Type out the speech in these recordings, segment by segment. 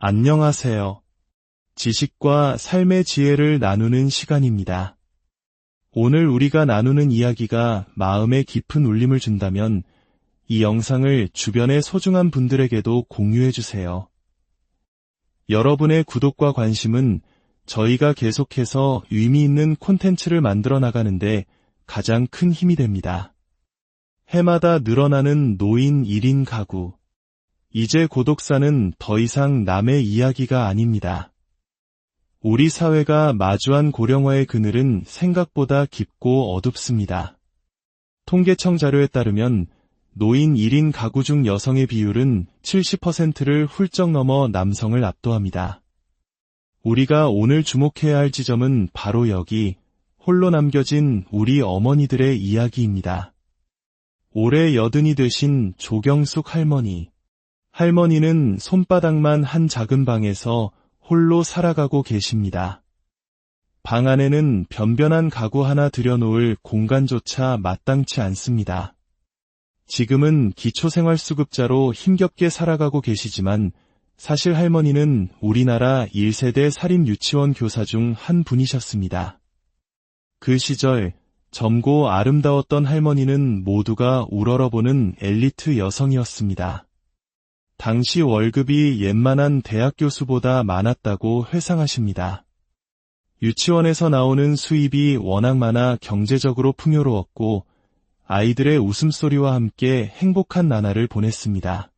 안녕하세요. 지식과 삶의 지혜를 나누는 시간입니다. 오늘 우리가 나누는 이야기가 마음에 깊은 울림을 준다면 이 영상을 주변의 소중한 분들에게도 공유해 주세요. 여러분의 구독과 관심은 저희가 계속해서 의미 있는 콘텐츠를 만들어 나가는데 가장 큰 힘이 됩니다. 해마다 늘어나는 노인 1인 가구. 이제 고독사는 더 이상 남의 이야기가 아닙니다. 우리 사회가 마주한 고령화의 그늘은 생각보다 깊고 어둡습니다. 통계청 자료에 따르면 노인 1인 가구 중 여성의 비율은 70%를 훌쩍 넘어 남성을 압도합니다. 우리가 오늘 주목해야 할 지점은 바로 여기, 홀로 남겨진 우리 어머니들의 이야기입니다. 올해 80이 되신 조경숙 할머니. 할머니는 손바닥만 한 작은 방에서 홀로 살아가고 계십니다. 방 안에는 변변한 가구 하나 들여놓을 공간조차 마땅치 않습니다. 지금은 기초생활수급자로 힘겹게 살아가고 계시지만 사실 할머니는 우리나라 1세대 사립유치원 교사 중 한 분이셨습니다. 그 시절 젊고 아름다웠던 할머니는 모두가 우러러보는 엘리트 여성이었습니다. 당시 월급이 웬만한 대학 교수보다 많았다고 회상하십니다. 유치원에서 나오는 수입이 워낙 많아 경제적으로 풍요로웠고 아이들의 웃음소리와 함께 행복한 나날을 보냈습니다.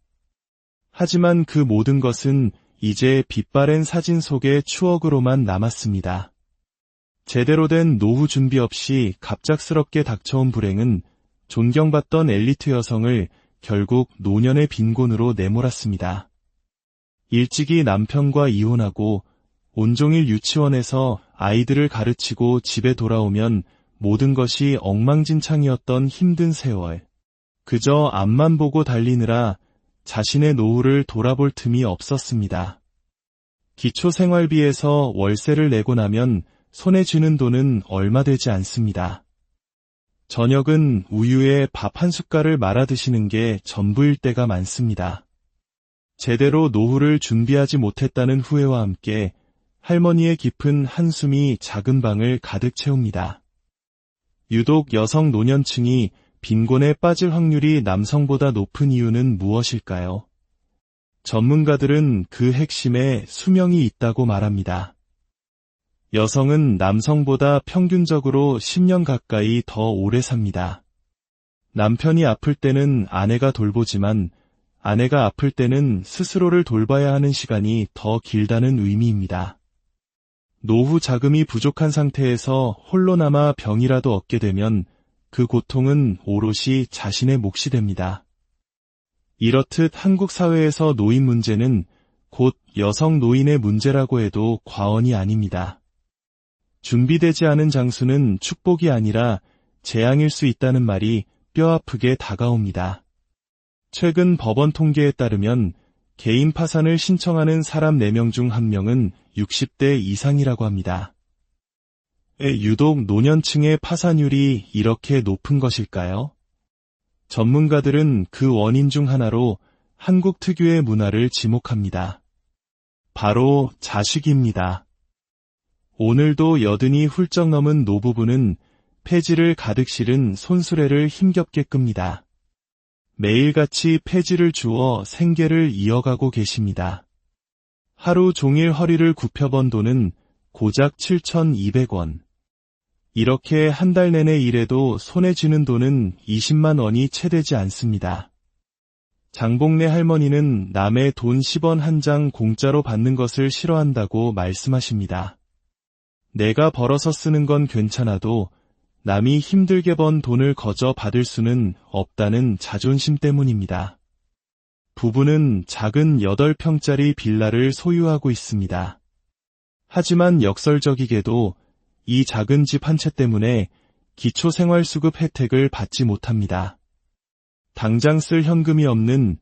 하지만 그 모든 것은 이제 빛바랜 사진 속의 추억으로만 남았습니다. 제대로 된 노후 준비 없이 갑작스럽게 닥쳐온 불행은 존경받던 엘리트 여성을 결국 노년의 빈곤으로 내몰았습니다. 일찍이 남편과 이혼하고 온종일 유치원에서 아이들을 가르치고 집에 돌아오면 모든 것이 엉망진창이었던 힘든 세월. 그저 앞만 보고 달리느라 자신의 노후를 돌아볼 틈이 없었습니다. 기초생활비에서 월세를 내고 나면 손에 쥐는 돈은 얼마 되지 않습니다. 저녁은 우유에 밥 한 숟갈을 말아 드시는 게 전부일 때가 많습니다. 제대로 노후를 준비하지 못했다는 후회와 함께 할머니의 깊은 한숨이 작은 방을 가득 채웁니다. 유독 여성 노년층이 빈곤에 빠질 확률이 남성보다 높은 이유는 무엇일까요? 전문가들은 그 핵심에 수명이 있다고 말합니다. 여성은 남성보다 평균적으로 10년 가까이 더 오래 삽니다. 남편이 아플 때는 아내가 돌보지만 아내가 아플 때는 스스로를 돌봐야 하는 시간이 더 길다는 의미입니다. 노후 자금이 부족한 상태에서 홀로 남아 병이라도 얻게 되면 그 고통은 오롯이 자신의 몫이 됩니다. 이렇듯 한국 사회에서 노인 문제는 곧 여성 노인의 문제라고 해도 과언이 아닙니다. 준비되지 않은 장수는 축복이 아니라 재앙일 수 있다는 말이 뼈아프게 다가옵니다. 최근 법원 통계에 따르면 개인 파산을 신청하는 사람 4명 중 1명은 60대 이상이라고 합니다. 유독 노년층의 파산율이 이렇게 높은 것일까요? 전문가들은 그 원인 중 하나로 한국 특유의 문화를 지목합니다. 바로 자식입니다. 오늘도 80이 훌쩍 넘은 노부부는 폐지를 가득 실은 손수레를 힘겹게 끕니다. 매일같이 폐지를 주워 생계를 이어가고 계십니다. 하루 종일 허리를 굽혀번 돈은 고작 7,200원. 이렇게 한 달 내내 일해도 손에 쥐는 돈은 20만 원이 채 되지 않습니다. 장복래 할머니는 남의 돈 10원 한 장 공짜로 받는 것을 싫어한다고 말씀하십니다. 내가 벌어서 쓰는 건 괜찮아도 남이 힘들게 번 돈을 거저 받을 수는 없다는 자존심 때문입니다. 부부는 작은 8평짜리 빌라를 소유하고 있습니다. 하지만 역설적이게도 이 작은 집 한 채 때문에 기초생활수급 혜택을 받지 못합니다. 당장 쓸 현금이 없는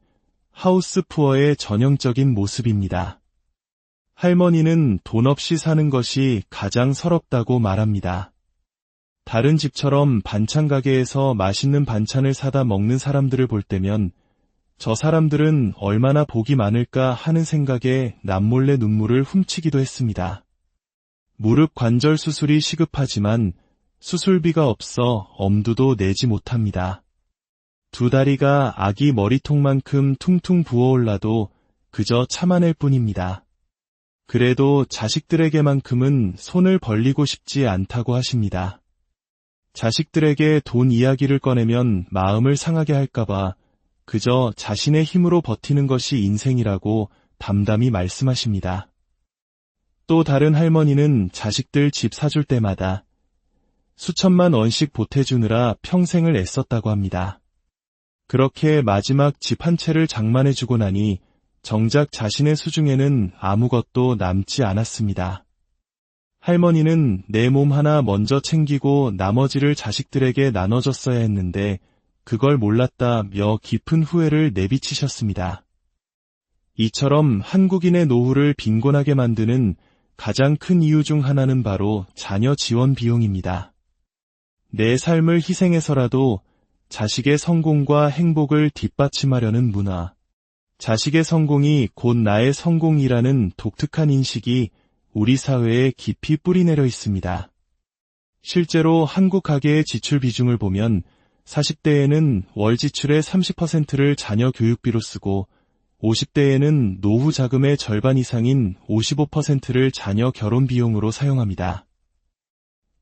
하우스푸어의 전형적인 모습입니다. 할머니는 돈 없이 사는 것이 가장 서럽다고 말합니다. 다른 집처럼 반찬 가게에서 맛있는 반찬을 사다 먹는 사람들을 볼 때면 저 사람들은 얼마나 복이 많을까 하는 생각에 남몰래 눈물을 훔치기도 했습니다. 무릎 관절 수술이 시급하지만 수술비가 없어 엄두도 내지 못합니다. 두 다리가 아기 머리통만큼 퉁퉁 부어올라도 그저 참아낼 뿐입니다. 그래도 자식들에게만큼은 손을 벌리고 싶지 않다고 하십니다. 자식들에게 돈 이야기를 꺼내면 마음을 상하게 할까봐 그저 자신의 힘으로 버티는 것이 인생이라고 담담히 말씀하십니다. 또 다른 할머니는 자식들 집 사줄 때마다 수천만 원씩 보태주느라 평생을 애썼다고 합니다. 그렇게 마지막 집 한 채를 장만해주고 나니 정작 자신의 수중에는 아무것도 남지 않았습니다. 할머니는 내 몸 하나 먼저 챙기고 나머지를 자식들에게 나눠줬어야 했는데 그걸 몰랐다며 깊은 후회를 내비치셨습니다. 이처럼 한국인의 노후를 빈곤하게 만드는 가장 큰 이유 중 하나는 바로 자녀 지원 비용입니다. 내 삶을 희생해서라도 자식의 성공과 행복을 뒷받침하려는 문화, 자식의 성공이 곧 나의 성공이라는 독특한 인식이 우리 사회에 깊이 뿌리내려 있습니다. 실제로 한국 가계의 지출 비중을 보면 40대에는 월 지출의 30%를 자녀 교육비로 쓰고 50대에는 노후 자금의 절반 이상인 55%를 자녀 결혼 비용으로 사용합니다.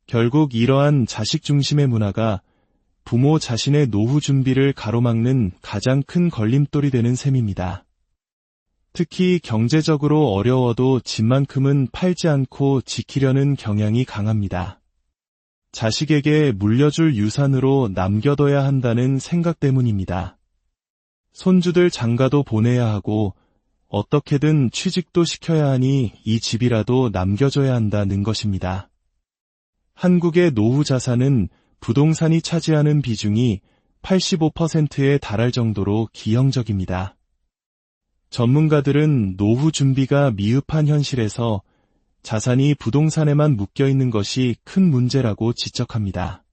결국 이러한 자식 중심의 문화가 부모 자신의 노후 준비를 가로막는 가장 큰 걸림돌이 되는 셈입니다. 특히 경제적으로 어려워도 집만큼은 팔지 않고 지키려는 경향이 강합니다. 자식에게 물려줄 유산으로 남겨둬야 한다는 생각 때문입니다. 손주들 장가도 보내야 하고 어떻게든 취직도 시켜야 하니 이 집이라도 남겨줘야 한다는 것입니다. 한국의 노후 자산은 부동산이 차지하는 비중이 85%에 달할 정도로 기형적입니다. 전문가들은 노후 준비가 미흡한 현실에서 자산이 부동산에만 묶여있는 것이 큰 문제라고 지적합니다.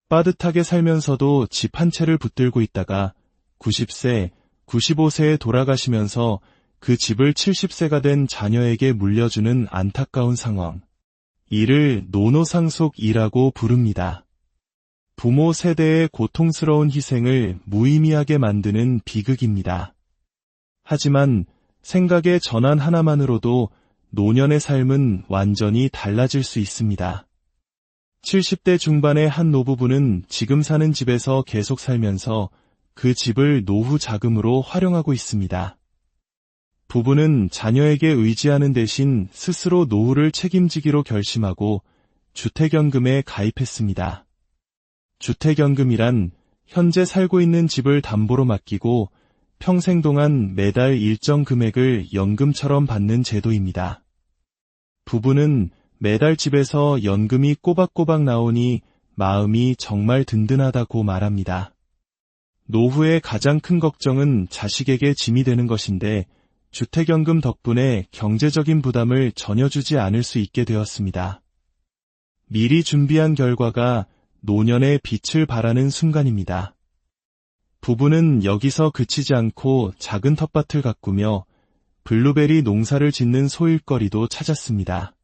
빠듯하게 살면서도 집 한 채를 붙들고 있다가 90세, 95세에 돌아가시면서 그 집을 70세가 된 자녀에게 물려주는 안타까운 상황. 이를 노노상속이라고 부릅니다. 부모 세대의 고통스러운 희생을 무의미하게 만드는 비극입니다. 하지만 생각의 전환 하나만으로도 노년의 삶은 완전히 달라질 수 있습니다. 70대 중반의 한 노부부는 지금 사는 집에서 계속 살면서 그 집을 노후 자금으로 활용하고 있습니다. 부부는 자녀에게 의지하는 대신 스스로 노후를 책임지기로 결심하고 주택연금에 가입했습니다. 주택연금이란 현재 살고 있는 집을 담보로 맡기고 평생 동안 매달 일정 금액을 연금처럼 받는 제도입니다. 부부는 매달 집에서 연금이 꼬박꼬박 나오니 마음이 정말 든든하다고 말합니다. 노후의 가장 큰 걱정은 자식에게 짐이 되는 것인데 주택연금 덕분에 경제적인 부담을 전혀 주지 않을 수 있게 되었습니다. 미리 준비한 결과가 노년의 빛을 발하는 순간입니다. 부부는 여기서 그치지 않고 작은 텃밭을 가꾸며 블루베리 농사를 짓는 소일거리도 찾았습니다.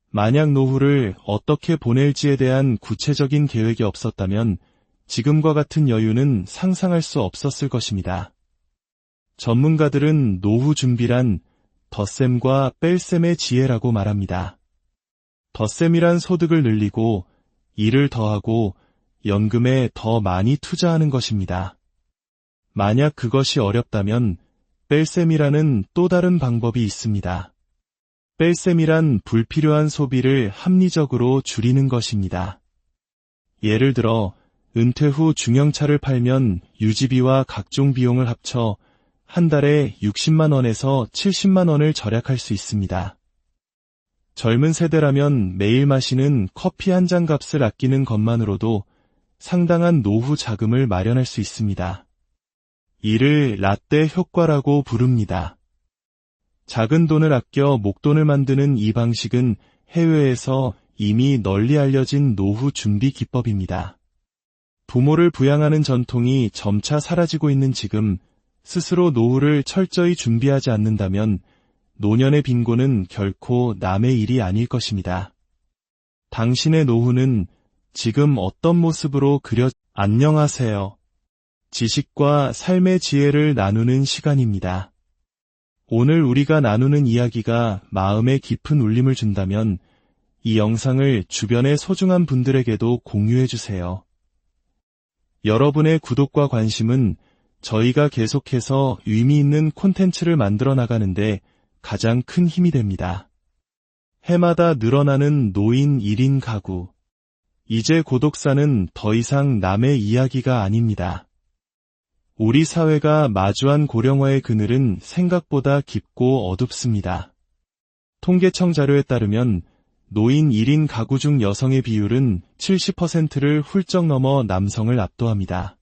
만약 노후를 어떻게 보낼지에 대한 구체적인 계획이 없었다면 지금과 같은 여유는 상상할 수 없었을 것입니다. 전문가들은 노후 준비란 덧셈과 뺄셈의 지혜라고 말합니다. 덧셈이란 소득을 늘리고 일을 더하고 연금에 더 많이 투자하는 것입니다. 만약 그것이 어렵다면 뺄셈이라는 또 다른 방법이 있습니다. 뺄셈이란 불필요한 소비를 합리적으로 줄이는 것입니다. 예를 들어 은퇴 후 중형차를 팔면 유지비와 각종 비용을 합쳐 한 달에 60만 원에서 70만 원을 절약할 수 있습니다. 젊은 세대라면 매일 마시는 커피 한 잔 값을 아끼는 것만으로도 상당한 노후 자금을 마련할 수 있습니다. 이를 라떼 효과라고 부릅니다. 작은 돈을 아껴 목돈을 만드는 이 방식은 해외에서 이미 널리 알려진 노후 준비 기법입니다. 부모를 부양하는 전통이 점차 사라지고 있는 지금 스스로 노후를 철저히 준비하지 않는다면 노년의 빈곤은 결코 남의 일이 아닐 것입니다. 당신의 노후는 지금 어떤 모습으로 안녕하세요. 지식과 삶의 지혜를 나누는 시간입니다. 오늘 우리가 나누는 이야기가 마음에 깊은 울림을 준다면 이 영상을 주변의 소중한 분들에게도 공유해주세요. 여러분의 구독과 관심은 저희가 계속해서 의미 있는 콘텐츠를 만들어 나가는데 가장 큰 힘이 됩니다. 해마다 늘어나는 노인 1인 가구. 이제 고독사는 더 이상 남의 이야기가 아닙니다. 우리 사회가 마주한 고령화의 그늘은 생각보다 깊고 어둡습니다. 통계청 자료에 따르면 노인 1인 가구 중 여성의 비율은 70%를 훌쩍 넘어 남성을 압도합니다.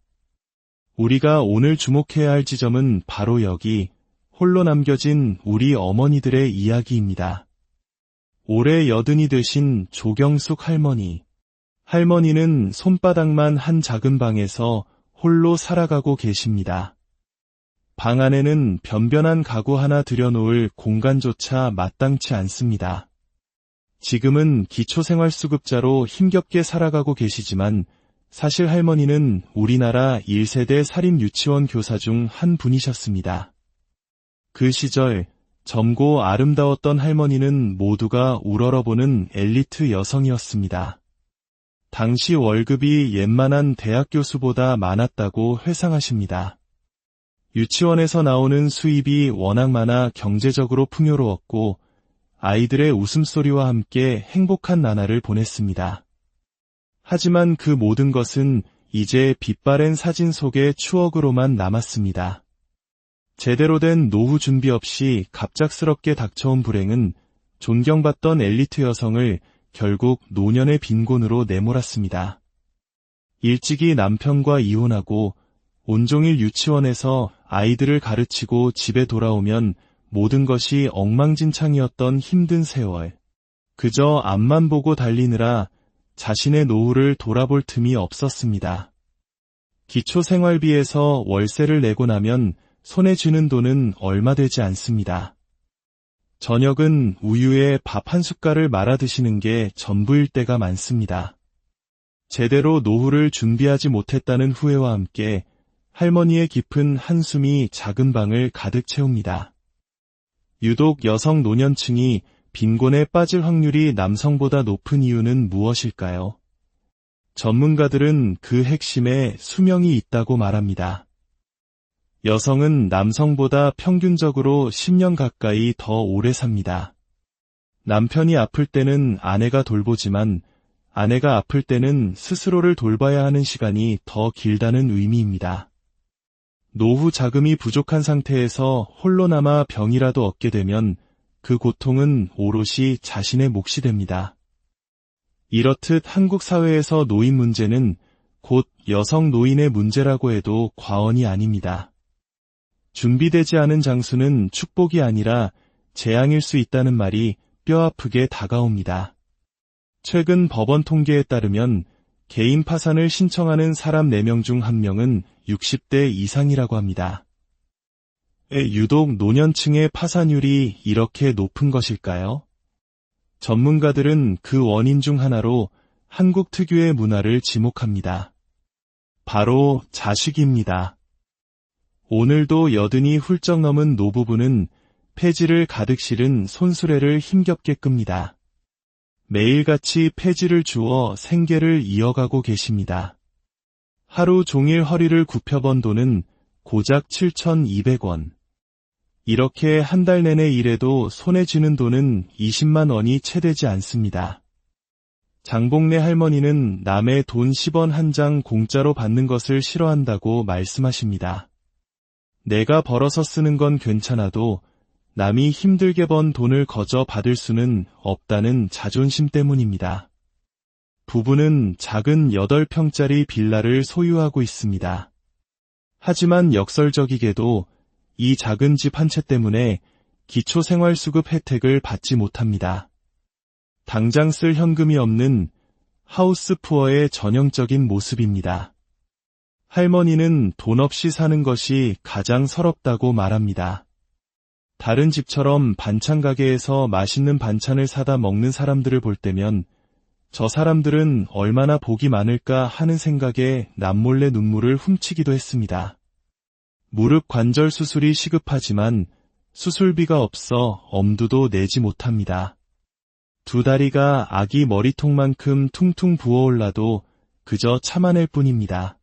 우리가 오늘 주목해야 할 지점은 바로 여기, 홀로 남겨진 우리 어머니들의 이야기입니다. 올해 80이 되신 조경숙 할머니. 할머니는 손바닥만 한 작은 방에서 홀로 살아가고 계십니다. 방 안에는 변변한 가구 하나 들여놓을 공간조차 마땅치 않습니다. 지금은 기초생활수급자로 힘겹게 살아가고 계시지만 사실 할머니는 우리나라 1세대 사립유치원 교사 중 한 분이셨습니다. 그 시절 젊고 아름다웠던 할머니는 모두가 우러러보는 엘리트 여성이었습니다. 당시 월급이 웬만한 대학 교수보다 많았다고 회상하십니다. 유치원에서 나오는 수입이 워낙 많아 경제적으로 풍요로웠고 아이들의 웃음소리와 함께 행복한 나날을 보냈습니다. 하지만 그 모든 것은 이제 빛바랜 사진 속의 추억으로만 남았습니다. 제대로 된 노후 준비 없이 갑작스럽게 닥쳐온 불행은 존경받던 엘리트 여성을 결국 노년의 빈곤으로 내몰았습니다. 일찍이 남편과 이혼하고 온종일 유치원에서 아이들을 가르치고 집에 돌아오면 모든 것이 엉망진창이었던 힘든 세월. 그저 앞만 보고 달리느라 자신의 노후를 돌아볼 틈이 없었습니다. 기초생활비에서 월세를 내고 나면 손에 쥐는 돈은 얼마 되지 않습니다. 저녁은 우유에 밥 한 숟갈을 말아 드시는 게 전부일 때가 많습니다. 제대로 노후를 준비하지 못했다는 후회와 함께 할머니의 깊은 한숨이 작은 방을 가득 채웁니다. 유독 여성 노년층이 빈곤에 빠질 확률이 남성보다 높은 이유는 무엇일까요? 전문가들은 그 핵심에 수명이 있다고 말합니다. 여성은 남성보다 평균적으로 10년 가까이 더 오래 삽니다. 남편이 아플 때는 아내가 돌보지만 아내가 아플 때는 스스로를 돌봐야 하는 시간이 더 길다는 의미입니다. 노후 자금이 부족한 상태에서 홀로 남아 병이라도 얻게 되면 그 고통은 오롯이 자신의 몫이 됩니다. 이렇듯 한국 사회에서 노인 문제는 곧 여성 노인의 문제라고 해도 과언이 아닙니다. 준비되지 않은 장수는 축복이 아니라 재앙일 수 있다는 말이 뼈아프게 다가옵니다. 최근 법원 통계에 따르면 개인 파산을 신청하는 사람 4명 중 1명은 60대 이상이라고 합니다. 유독 노년층의 파산율이 이렇게 높은 것일까요? 전문가들은 그 원인 중 하나로 한국 특유의 문화를 지목합니다. 바로 자식입니다. 오늘도 80이 훌쩍 넘은 노부부는 폐지를 가득 실은 손수레를 힘겹게 끕니다. 매일같이 폐지를 주워 생계를 이어가고 계십니다. 하루 종일 허리를 굽혀번 돈은 고작 7,200원. 이렇게 한 달 내내 일해도 손에 쥐는 돈은 20만 원이 채 되지 않습니다. 장복래 할머니는 남의 돈 10원 한 장 공짜로 받는 것을 싫어한다고 말씀하십니다. 내가 벌어서 쓰는 건 괜찮아도 남이 힘들게 번 돈을 거저 받을 수는 없다는 자존심 때문입니다. 부부는 작은 8평짜리 빌라를 소유하고 있습니다. 하지만 역설적이게도 이 작은 집 한 채 때문에 기초생활수급 혜택을 받지 못합니다. 당장 쓸 현금이 없는 하우스푸어의 전형적인 모습입니다. 할머니는 돈 없이 사는 것이 가장 서럽다고 말합니다. 다른 집처럼 반찬 가게에서 맛있는 반찬을 사다 먹는 사람들을 볼 때면 저 사람들은 얼마나 복이 많을까 하는 생각에 남몰래 눈물을 훔치기도 했습니다. 무릎 관절 수술이 시급하지만 수술비가 없어 엄두도 내지 못합니다. 두 다리가 아기 머리통만큼 퉁퉁 부어올라도 그저 참아낼 뿐입니다.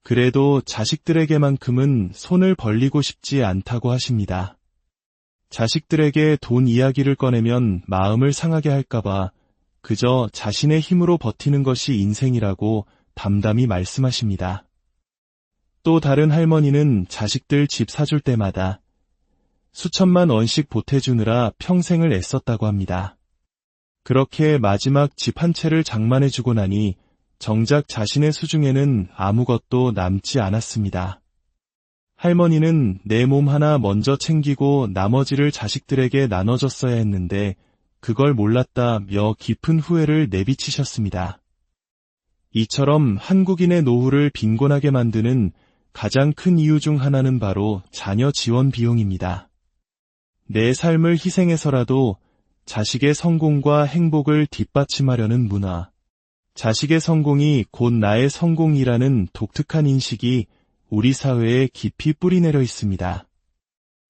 그래도 자식들에게만큼은 손을 벌리고 싶지 않다고 하십니다. 자식들에게 돈 이야기를 꺼내면 마음을 상하게 할까봐 그저 자신의 힘으로 버티는 것이 인생이라고 담담히 말씀하십니다. 또 다른 할머니는 자식들 집 사줄 때마다 수천만 원씩 보태주느라 평생을 애썼다고 합니다. 그렇게 마지막 집 한 채를 장만해주고 나니 정작 자신의 수중에는 아무것도 남지 않았습니다. 할머니는 내 몸 하나 먼저 챙기고 나머지를 자식들에게 나눠줬어야 했는데 그걸 몰랐다며 깊은 후회를 내비치셨습니다. 이처럼 한국인의 노후를 빈곤하게 만드는 가장 큰 이유 중 하나는 바로 자녀 지원 비용입니다. 내 삶을 희생해서라도 자식의 성공과 행복을 뒷받침하려는 문화, 자식의 성공이 곧 나의 성공이라는 독특한 인식이 우리 사회에 깊이 뿌리내려 있습니다.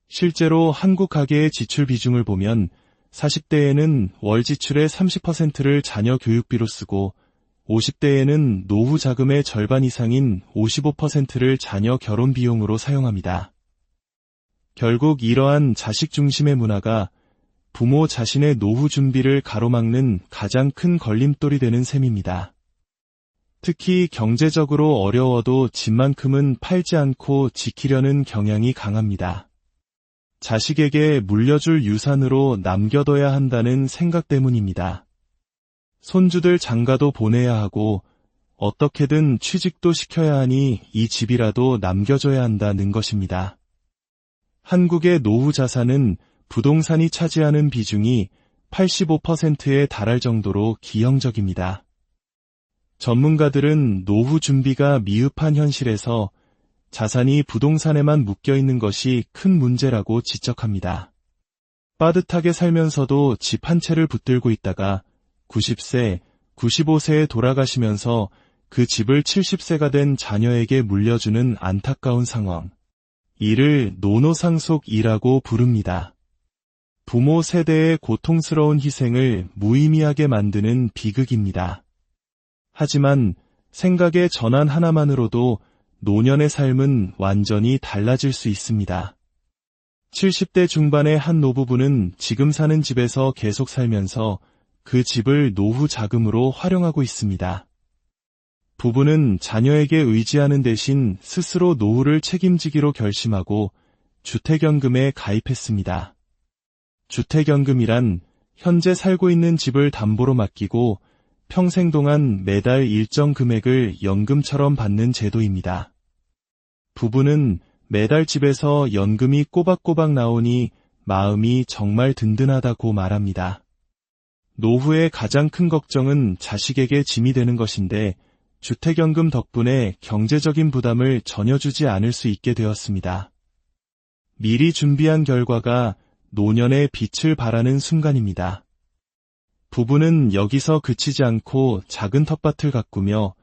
실제로 한국 가계의 지출 비중을 보면 40대에는 월 지출의 30%를 자녀 교육비로 쓰고 50대에는 노후 자금의 절반 이상인 55%를 자녀 결혼 비용으로 사용합니다. 결국 이러한 자식 중심의 문화가 부모 자신의 노후 준비를 가로막는 가장 큰 걸림돌이 되는 셈입니다. 특히 경제적으로 어려워도 집만큼은 팔지 않고 지키려는 경향이 강합니다. 자식에게 물려줄 유산으로 남겨둬야 한다는 생각 때문입니다. 손주들 장가도 보내야 하고 어떻게든 취직도 시켜야 하니 이 집이라도 남겨줘야 한다는 것입니다. 한국의 노후 자산은 부동산이 차지하는 비중이 85%에 달할 정도로 기형적입니다. 전문가들은 노후 준비가 미흡한 현실에서 자산이 부동산에만 묶여있는 것이 큰 문제라고 지적합니다. 빠듯하게 살면서도 집 한 채를 붙들고 있다가 90세, 95세에 돌아가시면서 그 집을 70세가 된 자녀에게 물려주는 안타까운 상황. 이를 노노상속이라고 부릅니다. 부모 세대의 고통스러운 희생을 무의미하게 만드는 비극입니다. 하지만 생각의 전환 하나만으로도 노년의 삶은 완전히 달라질 수 있습니다. 70대 중반의 한 노부부는 지금 사는 집에서 계속 살면서 그 집을 노후 자금으로 활용하고 있습니다. 부부는 자녀에게 의지하는 대신 스스로 노후를 책임지기로 결심하고 주택연금에 가입했습니다. 주택연금이란 현재 살고 있는 집을 담보로 맡기고 평생 동안 매달 일정 금액을 연금처럼 받는 제도입니다. 부부는 매달 집에서 연금이 꼬박꼬박 나오니 마음이 정말 든든하다고 말합니다. 노후의 가장 큰 걱정은 자식에게 짐이 되는 것인데 주택연금 덕분에 경제적인 부담을 전혀 주지 않을 수 있게 되었습니다. 미리 준비한 결과가 노년의 빛을 발하는 순간입니다. 부부는 여기서 그치지 않고 작은 텃밭을 가꾸며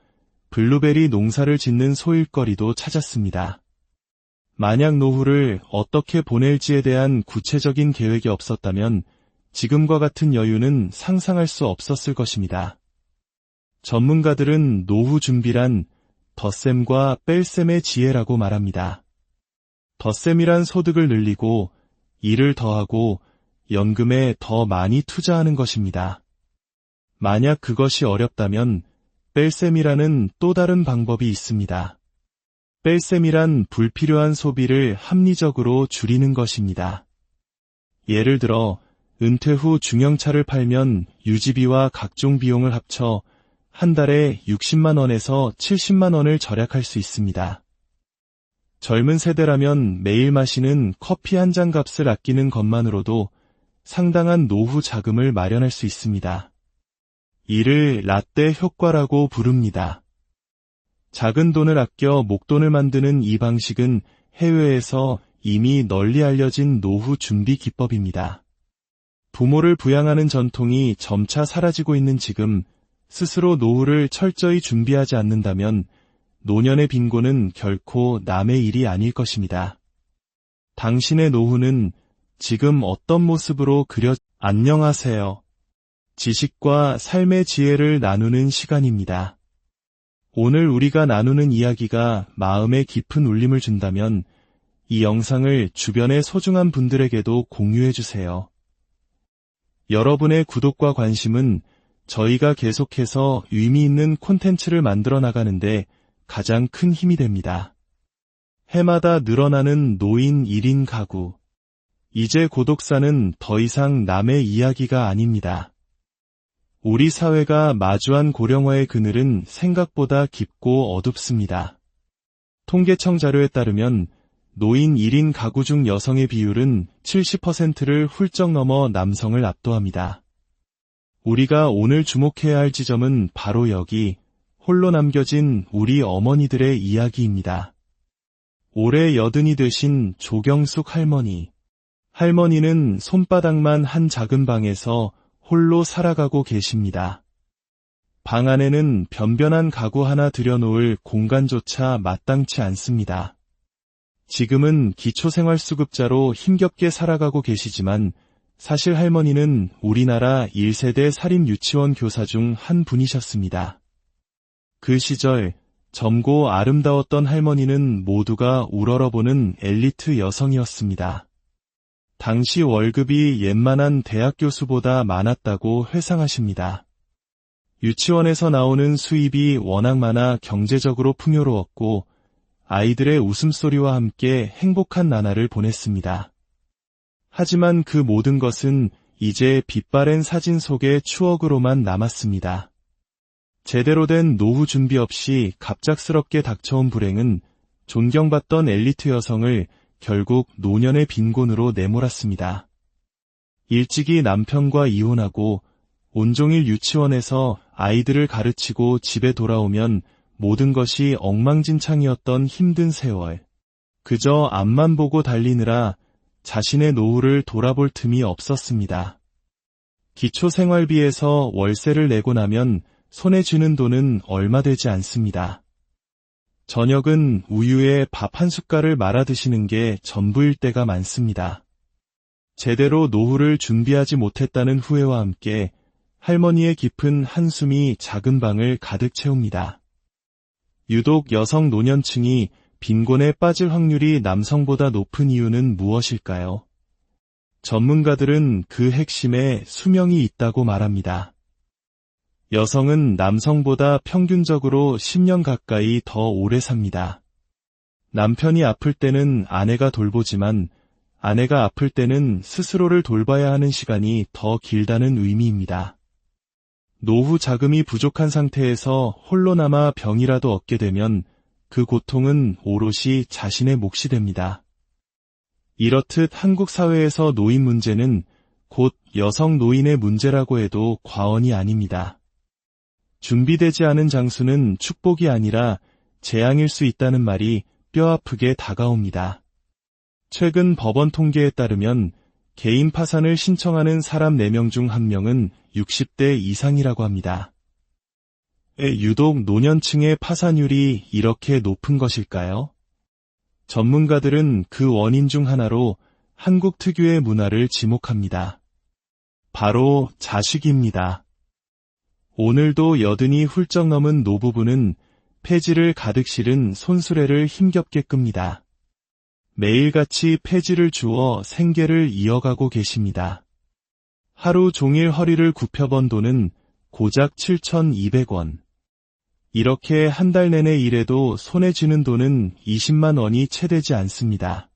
블루베리 농사를 짓는 소일거리도 찾았습니다. 만약 노후를 어떻게 보낼지에 대한 구체적인 계획이 없었다면 지금과 같은 여유는 상상할 수 없었을 것입니다. 전문가들은 노후 준비란 덧셈과 뺄셈의 지혜라고 말합니다. 덧셈이란 소득을 늘리고 일을 더하고 연금에 더 많이 투자하는 것입니다. 만약 그것이 어렵다면 뺄셈이라는 또 다른 방법이 있습니다. 뺄셈이란 불필요한 소비를 합리적으로 줄이는 것입니다. 예를 들어 은퇴 후 중형차를 팔면 유지비와 각종 비용을 합쳐 한 달에 60만 원에서 70만 원을 절약할 수 있습니다. 젊은 세대라면 매일 마시는 커피 한 잔 값을 아끼는 것만으로도 상당한 노후 자금을 마련할 수 있습니다. 이를 라떼 효과라고 부릅니다. 작은 돈을 아껴 목돈을 만드는 이 방식은 해외에서 이미 널리 알려진 노후 준비 기법입니다. 부모를 부양하는 전통이 점차 사라지고 있는 지금 스스로 노후를 철저히 준비하지 않는다면 노년의 빈곤은 결코 남의 일이 아닐 것입니다. 당신의 노후는 지금 어떤 모습으로 안녕하세요. 지식과 삶의 지혜를 나누는 시간입니다. 오늘 우리가 나누는 이야기가 마음에 깊은 울림을 준다면 이 영상을 주변의 소중한 분들에게도 공유해주세요. 여러분의 구독과 관심은 저희가 계속해서 의미 있는 콘텐츠를 만들어 나가는데 가장 큰 힘이 됩니다. 해마다 늘어나는 노인 1인 가구. 이제 고독사는 더 이상 남의 이야기가 아닙니다. 우리 사회가 마주한 고령화의 그늘은 생각보다 깊고 어둡습니다. 통계청 자료에 따르면 노인 1인 가구 중 여성의 비율은 70%를 훌쩍 넘어 남성을 압도합니다. 우리가 오늘 주목해야 할 지점은 바로 여기, 홀로 남겨진 우리 어머니들의 이야기입니다. 올해 80이 되신 조경숙 할머니. 할머니는 손바닥만 한 작은 방에서 홀로 살아가고 계십니다. 방 안에는 변변한 가구 하나 들여놓을 공간조차 마땅치 않습니다. 지금은 기초생활수급자로 힘겹게 살아가고 계시지만 사실 할머니는 우리나라 1세대 사립유치원 교사 중 한 분이셨습니다. 그 시절 젊고 아름다웠던 할머니는 모두가 우러러보는 엘리트 여성이었습니다. 당시 월급이 웬만한 대학 교수보다 많았다고 회상하십니다. 유치원에서 나오는 수입이 워낙 많아 경제적으로 풍요로웠고 아이들의 웃음소리와 함께 행복한 나날을 보냈습니다. 하지만 그 모든 것은 이제 빛바랜 사진 속의 추억으로만 남았습니다. 제대로 된 노후 준비 없이 갑작스럽게 닥쳐온 불행은 존경받던 엘리트 여성을 결국 노년의 빈곤으로 내몰았습니다. 일찍이 남편과 이혼하고 온종일 유치원에서 아이들을 가르치고 집에 돌아오면 모든 것이 엉망진창이었던 힘든 세월. 그저 앞만 보고 달리느라 자신의 노후를 돌아볼 틈이 없었습니다. 기초생활비에서 월세를 내고 나면 손에 쥐는 돈은 얼마 되지 않습니다. 저녁은 우유에 밥 한 숟갈을 말아 드시는 게 전부일 때가 많습니다. 제대로 노후를 준비하지 못했다는 후회와 함께 할머니의 깊은 한숨이 작은 방을 가득 채웁니다. 유독 여성 노년층이 빈곤에 빠질 확률이 남성보다 높은 이유는 무엇일까요? 전문가들은 그 핵심에 수명이 있다고 말합니다. 여성은 남성보다 평균적으로 10년 가까이 더 오래 삽니다. 남편이 아플 때는 아내가 돌보지만 아내가 아플 때는 스스로를 돌봐야 하는 시간이 더 길다는 의미입니다. 노후 자금이 부족한 상태에서 홀로 남아 병이라도 얻게 되면 그 고통은 오롯이 자신의 몫이 됩니다. 이렇듯 한국 사회에서 노인 문제는 곧 여성 노인의 문제라고 해도 과언이 아닙니다. 준비되지 않은 장수는 축복이 아니라 재앙일 수 있다는 말이 뼈아프게 다가옵니다. 최근 법원 통계에 따르면 개인 파산을 신청하는 사람 4명 중 1명은 60대 이상이라고 합니다. 유독 노년층의 파산율이 이렇게 높은 것일까요? 전문가들은 그 원인 중 하나로 한국 특유의 문화를 지목합니다. 바로 자식입니다. 오늘도 80이 훌쩍 넘은 노부부는 폐지를 가득 실은 손수레를 힘겹게 끕니다. 매일같이 폐지를 주워 생계를 이어가고 계십니다. 하루 종일 허리를 굽혀 번 돈은 고작 7,200원. 이렇게 한 달 내내 일해도 손에 쥐는 돈은 20만 원이 채 되지 않습니다.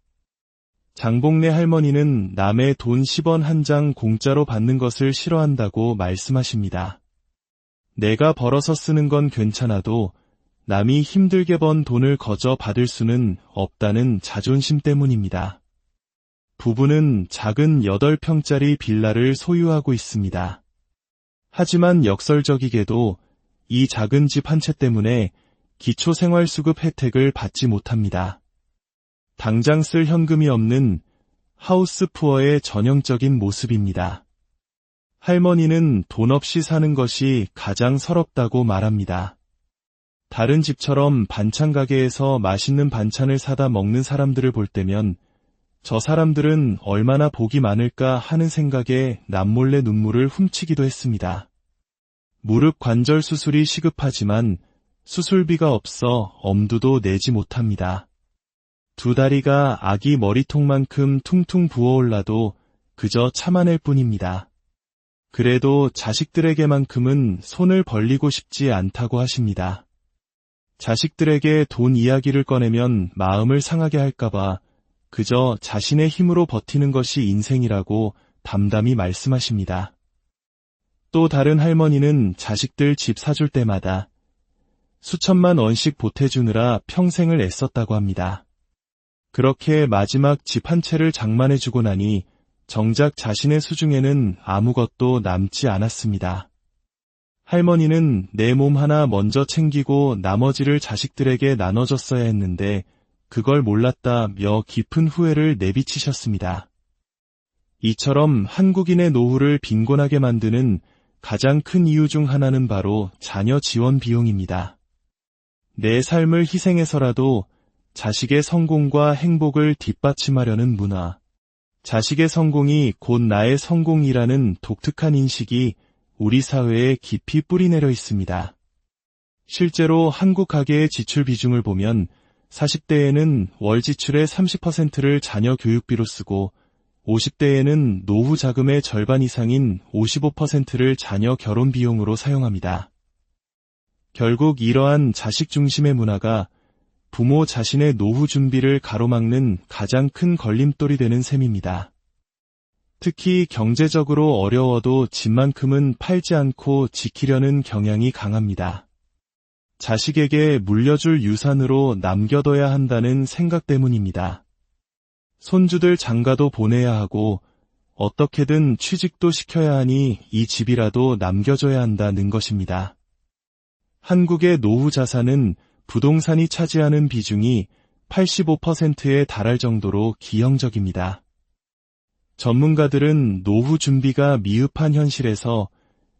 장봉래 할머니는 남의 돈 10원 한 장 공짜로 받는 것을 싫어한다고 말씀하십니다. 내가 벌어서 쓰는 건 괜찮아도 남이 힘들게 번 돈을 거저 받을 수는 없다는 자존심 때문입니다. 부부는 작은 8평짜리 빌라를 소유하고 있습니다. 하지만 역설적이게도 이 작은 집 한 채 때문에 기초생활수급 혜택을 받지 못합니다. 당장 쓸 현금이 없는 하우스푸어의 전형적인 모습입니다. 할머니는 돈 없이 사는 것이 가장 서럽다고 말합니다. 다른 집처럼 반찬 가게에서 맛있는 반찬을 사다 먹는 사람들을 볼 때면 저 사람들은 얼마나 복이 많을까 하는 생각에 남몰래 눈물을 훔치기도 했습니다. 무릎 관절 수술이 시급하지만 수술비가 없어 엄두도 내지 못합니다. 두 다리가 아기 머리통만큼 퉁퉁 부어올라도 그저 참아낼 뿐입니다. 그래도 자식들에게만큼은 손을 벌리고 싶지 않다고 하십니다. 자식들에게 돈 이야기를 꺼내면 마음을 상하게 할까봐 그저 자신의 힘으로 버티는 것이 인생이라고 담담히 말씀하십니다. 또 다른 할머니는 자식들 집 사줄 때마다 수천만 원씩 보태주느라 평생을 애썼다고 합니다. 그렇게 마지막 집 한 채를 장만해주고 나니 정작 자신의 수중에는 아무것도 남지 않았습니다. 할머니는 내 몸 하나 먼저 챙기고 나머지를 자식들에게 나눠줬어야 했는데 그걸 몰랐다며 깊은 후회를 내비치셨습니다. 이처럼 한국인의 노후를 빈곤하게 만드는 가장 큰 이유 중 하나는 바로 자녀 지원 비용입니다. 내 삶을 희생해서라도 자식의 성공과 행복을 뒷받침하려는 문화, 자식의 성공이 곧 나의 성공이라는 독특한 인식이 우리 사회에 깊이 뿌리내려 있습니다. 실제로 한국 가계의 지출 비중을 보면 40대에는 월 지출의 30%를 자녀 교육비로 쓰고 50대에는 노후 자금의 절반 이상인 55%를 자녀 결혼 비용으로 사용합니다. 결국 이러한 자식 중심의 문화가 부모 자신의 노후 준비를 가로막는 가장 큰 걸림돌이 되는 셈입니다. 특히 경제적으로 어려워도 집만큼은 팔지 않고 지키려는 경향이 강합니다. 자식에게 물려줄 유산으로 남겨둬야 한다는 생각 때문입니다. 손주들 장가도 보내야 하고 어떻게든 취직도 시켜야 하니 이 집이라도 남겨줘야 한다는 것입니다. 한국의 노후 자산은 부동산이 차지하는 비중이 85%에 달할 정도로 기형적입니다. 전문가들은 노후 준비가 미흡한 현실에서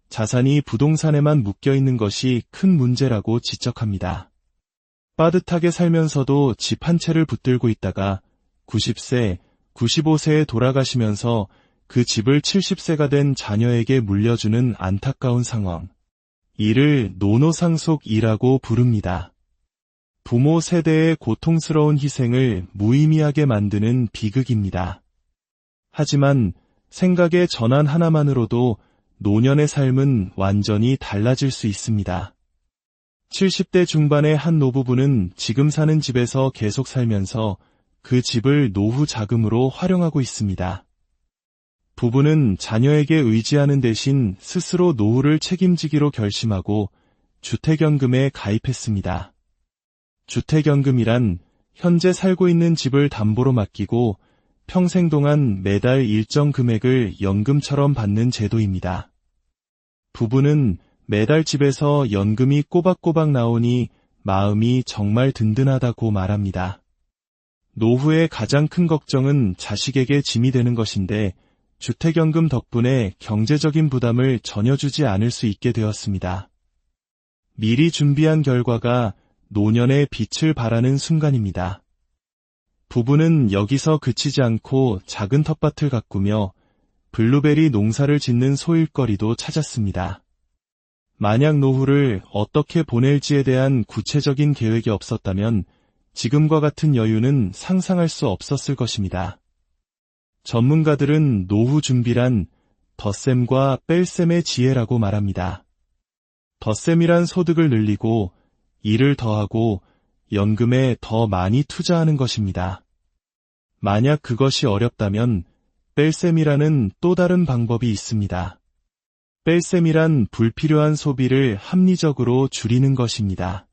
자산이 부동산에만 묶여있는 것이 큰 문제라고 지적합니다. 빠듯하게 살면서도 집 한 채를 붙들고 있다가 90세, 95세에 돌아가시면서 그 집을 70세가 된 자녀에게 물려주는 안타까운 상황. 이를 노노상속이라고 부릅니다. 부모 세대의 고통스러운 희생을 무의미하게 만드는 비극입니다. 하지만 생각의 전환 하나만으로도 노년의 삶은 완전히 달라질 수 있습니다. 70대 중반의 한 노부부는 지금 사는 집에서 계속 살면서 그 집을 노후 자금으로 활용하고 있습니다. 부부는 자녀에게 의지하는 대신 스스로 노후를 책임지기로 결심하고 주택연금에 가입했습니다. 주택연금이란 현재 살고 있는 집을 담보로 맡기고 평생 동안 매달 일정 금액을 연금처럼 받는 제도입니다. 부부는 매달 집에서 연금이 꼬박꼬박 나오니 마음이 정말 든든하다고 말합니다. 노후의 가장 큰 걱정은 자식에게 짐이 되는 것인데 주택연금 덕분에 경제적인 부담을 전혀 주지 않을 수 있게 되었습니다. 미리 준비한 결과가 노년의 빛을 발하는 순간입니다. 부부는 여기서 그치지 않고 작은 텃밭을 가꾸며 블루베리 농사를 짓는 소일거리도 찾았습니다. 만약 노후를 어떻게 보낼지에 대한 구체적인 계획이 없었다면 지금과 같은 여유는 상상할 수 없었을 것입니다. 전문가들은 노후 준비란 덧셈과 뺄셈의 지혜라고 말합니다. 덧셈이란 소득을 늘리고 일을 더하고 연금에 더 많이 투자하는 것입니다. 만약 그것이 어렵다면 뺄셈이라는 또 다른 방법이 있습니다. 뺄셈이란 불필요한 소비를 합리적으로 줄이는 것입니다.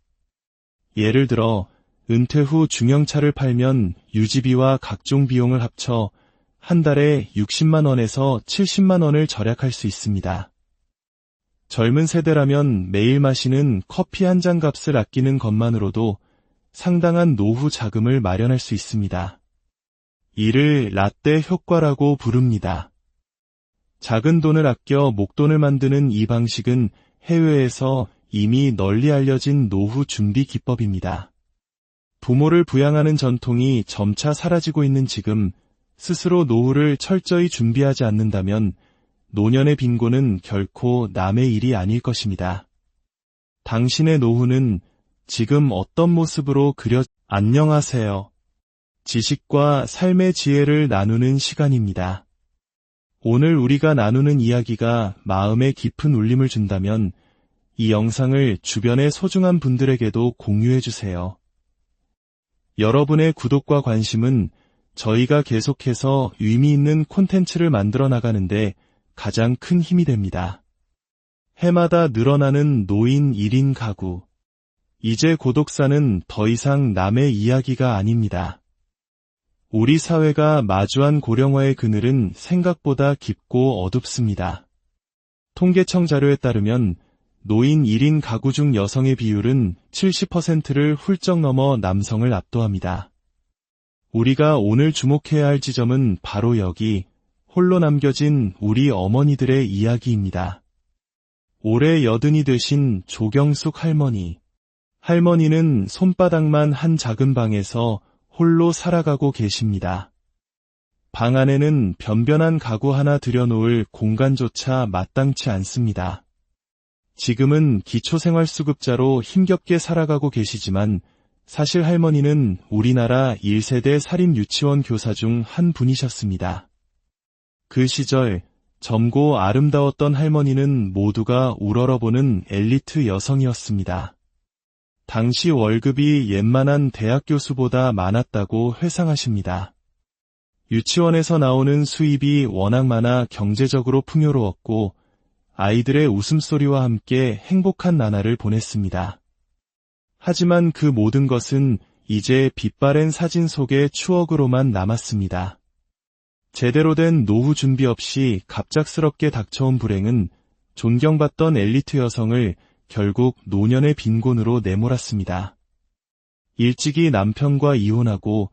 예를 들어 은퇴 후 중형차를 팔면 유지비와 각종 비용을 합쳐 한 달에 60만 원에서 70만 원을 절약할 수 있습니다. 젊은 세대라면 매일 마시는 커피 한 잔 값을 아끼는 것만으로도 상당한 노후 자금을 마련할 수 있습니다. 이를 라떼 효과라고 부릅니다. 작은 돈을 아껴 목돈을 만드는 이 방식은 해외에서 이미 널리 알려진 노후 준비 기법입니다. 부모를 부양하는 전통이 점차 사라지고 있는 지금 스스로 노후를 철저히 준비하지 않는다면 노년의 빈곤은 결코 남의 일이 아닐 것입니다. 당신의 노후는 지금 어떤 모습으로 안녕하세요. 지식과 삶의 지혜를 나누는 시간입니다. 오늘 우리가 나누는 이야기가 마음에 깊은 울림을 준다면 이 영상을 주변의 소중한 분들에게도 공유해주세요. 여러분의 구독과 관심은 저희가 계속해서 의미 있는 콘텐츠를 만들어 나가는데 가장 큰 힘이 됩니다. 해마다 늘어나는 노인 1인 가구. 이제 고독사는 더 이상 남의 이야기가 아닙니다. 우리 사회가 마주한 고령화의 그늘은 생각보다 깊고 어둡습니다. 통계청 자료에 따르면 노인 1인 가구 중 여성의 비율은 70%를 훌쩍 넘어 남성을 압도합니다. 우리가 오늘 주목해야 할 지점은 바로 여기, 홀로 남겨진 우리 어머니들의 이야기입니다. 올해 80이 되신 조경숙 할머니. 할머니는 손바닥만 한 작은 방에서 홀로 살아가고 계십니다. 방 안에는 변변한 가구 하나 들여놓을 공간조차 마땅치 않습니다. 지금은 기초생활수급자로 힘겹게 살아가고 계시지만 사실 할머니는 우리나라 1세대 사립유치원 교사 중 한 분이셨습니다. 그 시절 젊고 아름다웠던 할머니는 모두가 우러러보는 엘리트 여성이었습니다. 당시 월급이 웬만한 대학 교수보다 많았다고 회상하십니다. 유치원에서 나오는 수입이 워낙 많아 경제적으로 풍요로웠고 아이들의 웃음소리와 함께 행복한 나날을 보냈습니다. 하지만 그 모든 것은 이제 빛바랜 사진 속의 추억으로만 남았습니다. 제대로 된 노후 준비 없이 갑작스럽게 닥쳐온 불행은 존경받던 엘리트 여성을 결국 노년의 빈곤으로 내몰았습니다. 일찍이 남편과 이혼하고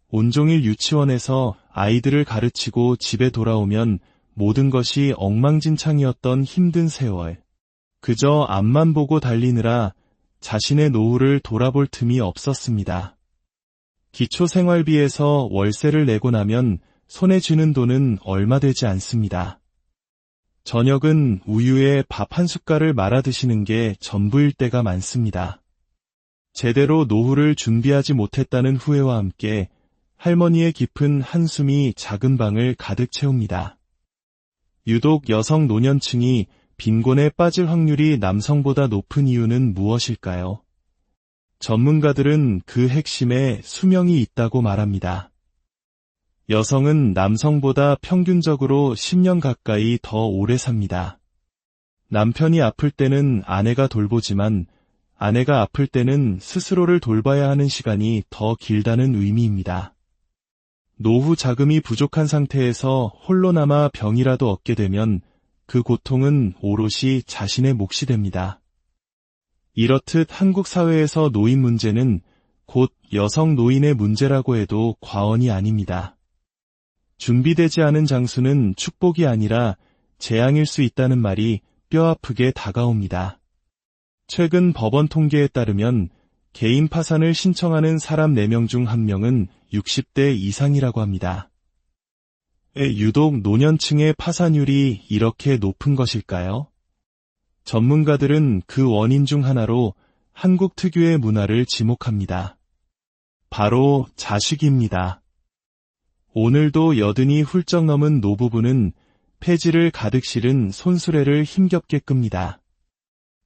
온종일 유치원에서 아이들을 가르치고 집에 돌아오면 모든 것이 엉망진창이었던 힘든 세월. 그저 앞만 보고 달리느라 자신의 노후를 돌아볼 틈이 없었습니다. 기초생활비에서 월세를 내고 나면 손에 쥐는 돈은 얼마 되지 않습니다. 저녁은 우유에 밥 한 숟갈을 말아 드시는 게 전부일 때가 많습니다. 제대로 노후를 준비하지 못했다는 후회와 함께 할머니의 깊은 한숨이 작은 방을 가득 채웁니다. 유독 여성 노년층이 빈곤에 빠질 확률이 남성보다 높은 이유는 무엇일까요? 전문가들은 그 핵심에 수명이 있다고 말합니다. 여성은 남성보다 평균적으로 10년 가까이 더 오래 삽니다. 남편이 아플 때는 아내가 돌보지만 아내가 아플 때는 스스로를 돌봐야 하는 시간이 더 길다는 의미입니다. 노후 자금이 부족한 상태에서 홀로 남아 병이라도 얻게 되면 그 고통은 오롯이 자신의 몫이 됩니다. 이렇듯 한국 사회에서 노인 문제는 곧 여성 노인의 문제라고 해도 과언이 아닙니다. 준비되지 않은 장수는 축복이 아니라 재앙일 수 있다는 말이 뼈아프게 다가옵니다. 최근 법원 통계에 따르면 개인 파산을 신청하는 사람 4명 중 1명은 60대 이상이라고 합니다. 유독 노년층의 파산율이 이렇게 높은 것일까요? 전문가들은 그 원인 중 하나로 한국 특유의 문화를 지목합니다. 바로 자식입니다. 오늘도 80이 훌쩍 넘은 노부부는 폐지를 가득 실은 손수레를 힘겹게 끕니다.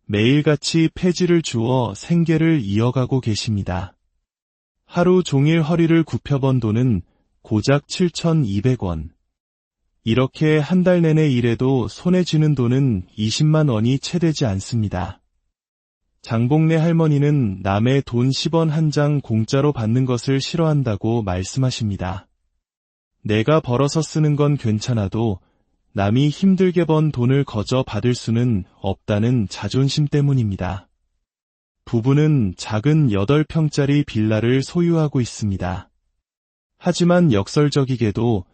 매일같이 폐지를 주워 생계를 이어가고 계십니다. 하루 종일 허리를 굽혀 번 돈은 고작 7,200원. 이렇게 한 달 내내 일해도 손에 쥐는 돈은 20만 원이 채 되지 않습니다. 장복래 할머니는 남의 돈 10원 한 장 공짜로 받는 것을 싫어한다고 말씀하십니다. 내가 벌어서 쓰는 건 괜찮아도 남이 힘들게 번 돈을 거저 받을 수는 없다는 자존심 때문입니다. 부부는 작은 8평짜리 빌라를 소유하고 있습니다. 하지만 역설적이게도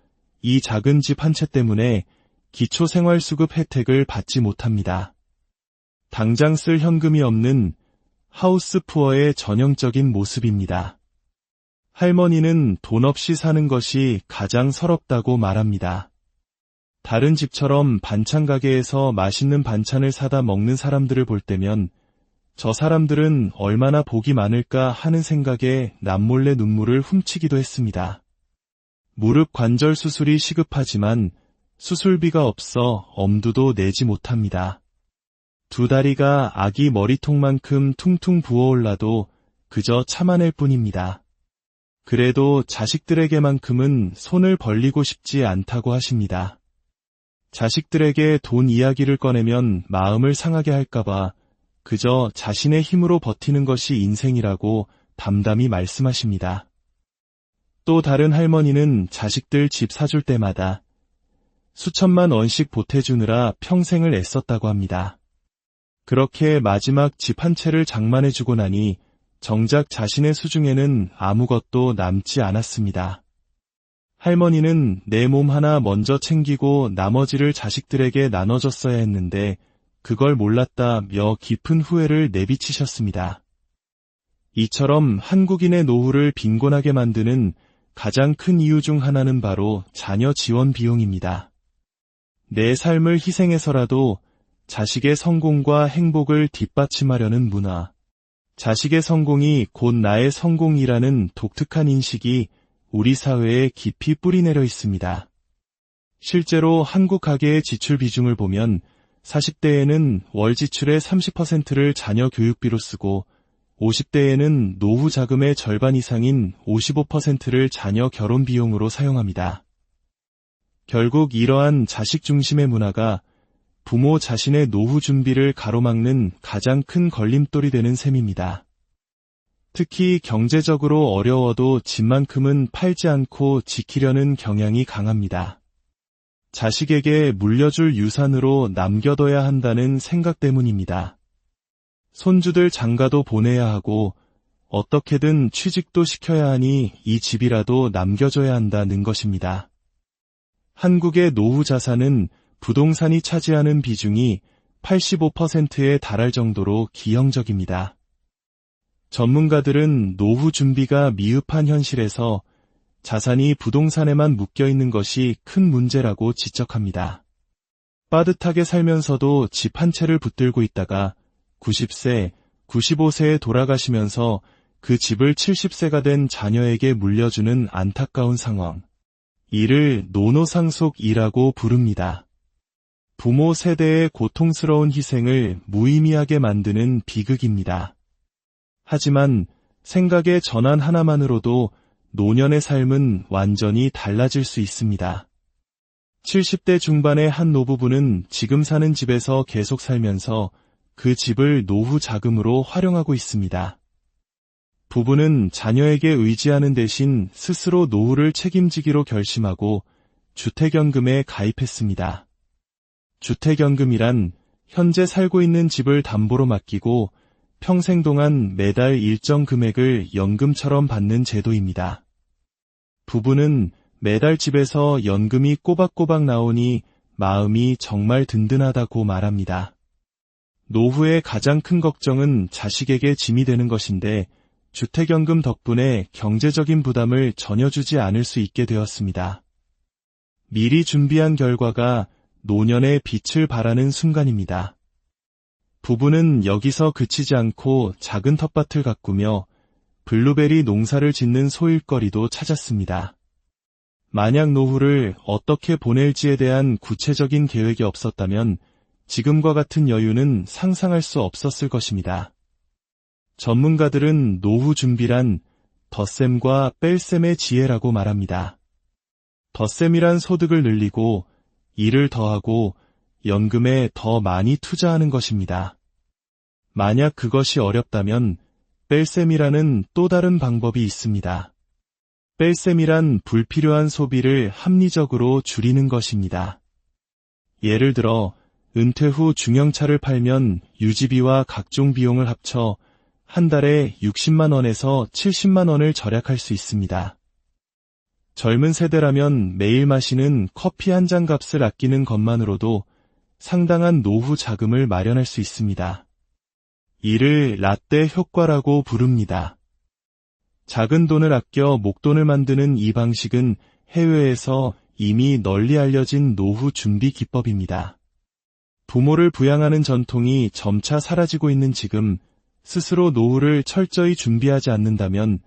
이 작은 집 한 채 때문에 기초생활수급 혜택을 받지 못합니다. 당장 쓸 현금이 없는 하우스푸어의 전형적인 모습입니다. 할머니는 돈 없이 사는 것이 가장 서럽다고 말합니다. 다른 집처럼 반찬 가게에서 맛있는 반찬을 사다 먹는 사람들을 볼 때면 저 사람들은 얼마나 복이 많을까 하는 생각에 남몰래 눈물을 훔치기도 했습니다. 무릎 관절 수술이 시급하지만 수술비가 없어 엄두도 내지 못합니다. 두 다리가 아기 머리통만큼 퉁퉁 부어올라도 그저 참아낼 뿐입니다. 그래도 자식들에게만큼은 손을 벌리고 싶지 않다고 하십니다. 자식들에게 돈 이야기를 꺼내면 마음을 상하게 할까봐 그저 자신의 힘으로 버티는 것이 인생이라고 담담히 말씀하십니다. 또 다른 할머니는 자식들 집 사줄 때마다 수천만 원씩 보태주느라 평생을 애썼다고 합니다. 그렇게 마지막 집 한 채를 장만해주고 나니 정작 자신의 수중에는 아무것도 남지 않았습니다. 할머니는 내 몸 하나 먼저 챙기고 나머지를 자식들에게 나눠줬어야 했는데 그걸 몰랐다며 깊은 후회를 내비치셨습니다. 이처럼 한국인의 노후를 빈곤하게 만드는 가장 큰 이유 중 하나는 바로 자녀 지원 비용입니다. 내 삶을 희생해서라도 자식의 성공과 행복을 뒷받침하려는 문화, 자식의 성공이 곧 나의 성공이라는 독특한 인식이 우리 사회에 깊이 뿌리내려 있습니다. 실제로 한국 가계의 지출 비중을 보면 40대에는 월 지출의 30%를 자녀 교육비로 쓰고 50대에는 노후 자금의 절반 이상인 55%를 자녀 결혼 비용으로 사용합니다. 결국 이러한 자식 중심의 문화가 부모 자신의 노후 준비를 가로막는 가장 큰 걸림돌이 되는 셈입니다. 특히 경제적으로 어려워도 집만큼은 팔지 않고 지키려는 경향이 강합니다. 자식에게 물려줄 유산으로 남겨둬야 한다는 생각 때문입니다. 손주들 장가도 보내야 하고 어떻게든 취직도 시켜야 하니 이 집이라도 남겨줘야 한다는 것입니다. 한국의 노후 자산은 부동산이 차지하는 비중이 85%에 달할 정도로 기형적입니다. 전문가들은 노후 준비가 미흡한 현실에서 자산이 부동산에만 묶여있는 것이 큰 문제라고 지적합니다. 빠듯하게 살면서도 집 한 채를 붙들고 있다가 90세, 95세에 돌아가시면서 그 집을 70세가 된 자녀에게 물려주는 안타까운 상황. 이를 노노상속이라고 부릅니다. 부모 세대의 고통스러운 희생을 무의미하게 만드는 비극입니다. 하지만 생각의 전환 하나만으로도 노년의 삶은 완전히 달라질 수 있습니다. 70대 중반의 한 노부부는 지금 사는 집에서 계속 살면서 그 집을 노후 자금으로 활용하고 있습니다. 부부는 자녀에게 의지하는 대신 스스로 노후를 책임지기로 결심하고 주택연금에 가입했습니다. 주택연금이란 현재 살고 있는 집을 담보로 맡기고 평생 동안 매달 일정 금액을 연금처럼 받는 제도입니다. 부부는 매달 집에서 연금이 꼬박꼬박 나오니 마음이 정말 든든하다고 말합니다. 노후의 가장 큰 걱정은 자식에게 짐이 되는 것인데 주택연금 덕분에 경제적인 부담을 전혀 주지 않을 수 있게 되었습니다. 미리 준비한 결과가 노년의 빛을 발하는 순간입니다. 부부는 여기서 그치지 않고 작은 텃밭을 가꾸며 블루베리 농사를 짓는 소일거리도 찾았습니다. 만약 노후를 어떻게 보낼지에 대한 구체적인 계획이 없었다면 지금과 같은 여유는 상상할 수 없었을 것입니다. 전문가들은 노후 준비란 덧셈과 뺄셈의 지혜라고 말합니다. 덧셈이란 소득을 늘리고 일을 더하고 연금에 더 많이 투자하는 것입니다. 만약 그것이 어렵다면 뺄셈이라는 또 다른 방법이 있습니다. 뺄셈이란 불필요한 소비를 합리적으로 줄이는 것입니다. 예를 들어 은퇴 후 중형차를 팔면 유지비와 각종 비용을 합쳐 한 달에 60만 원에서 70만 원을 절약할 수 있습니다. 젊은 세대라면 매일 마시는 커피 한 잔 값을 아끼는 것만으로도 상당한 노후 자금을 마련할 수 있습니다. 이를 라떼 효과라고 부릅니다. 작은 돈을 아껴 목돈을 만드는 이 방식은 해외에서 이미 널리 알려진 노후 준비 기법입니다. 부모를 부양하는 전통이 점차 사라지고 있는 지금 스스로 노후를 철저히 준비하지 않는다면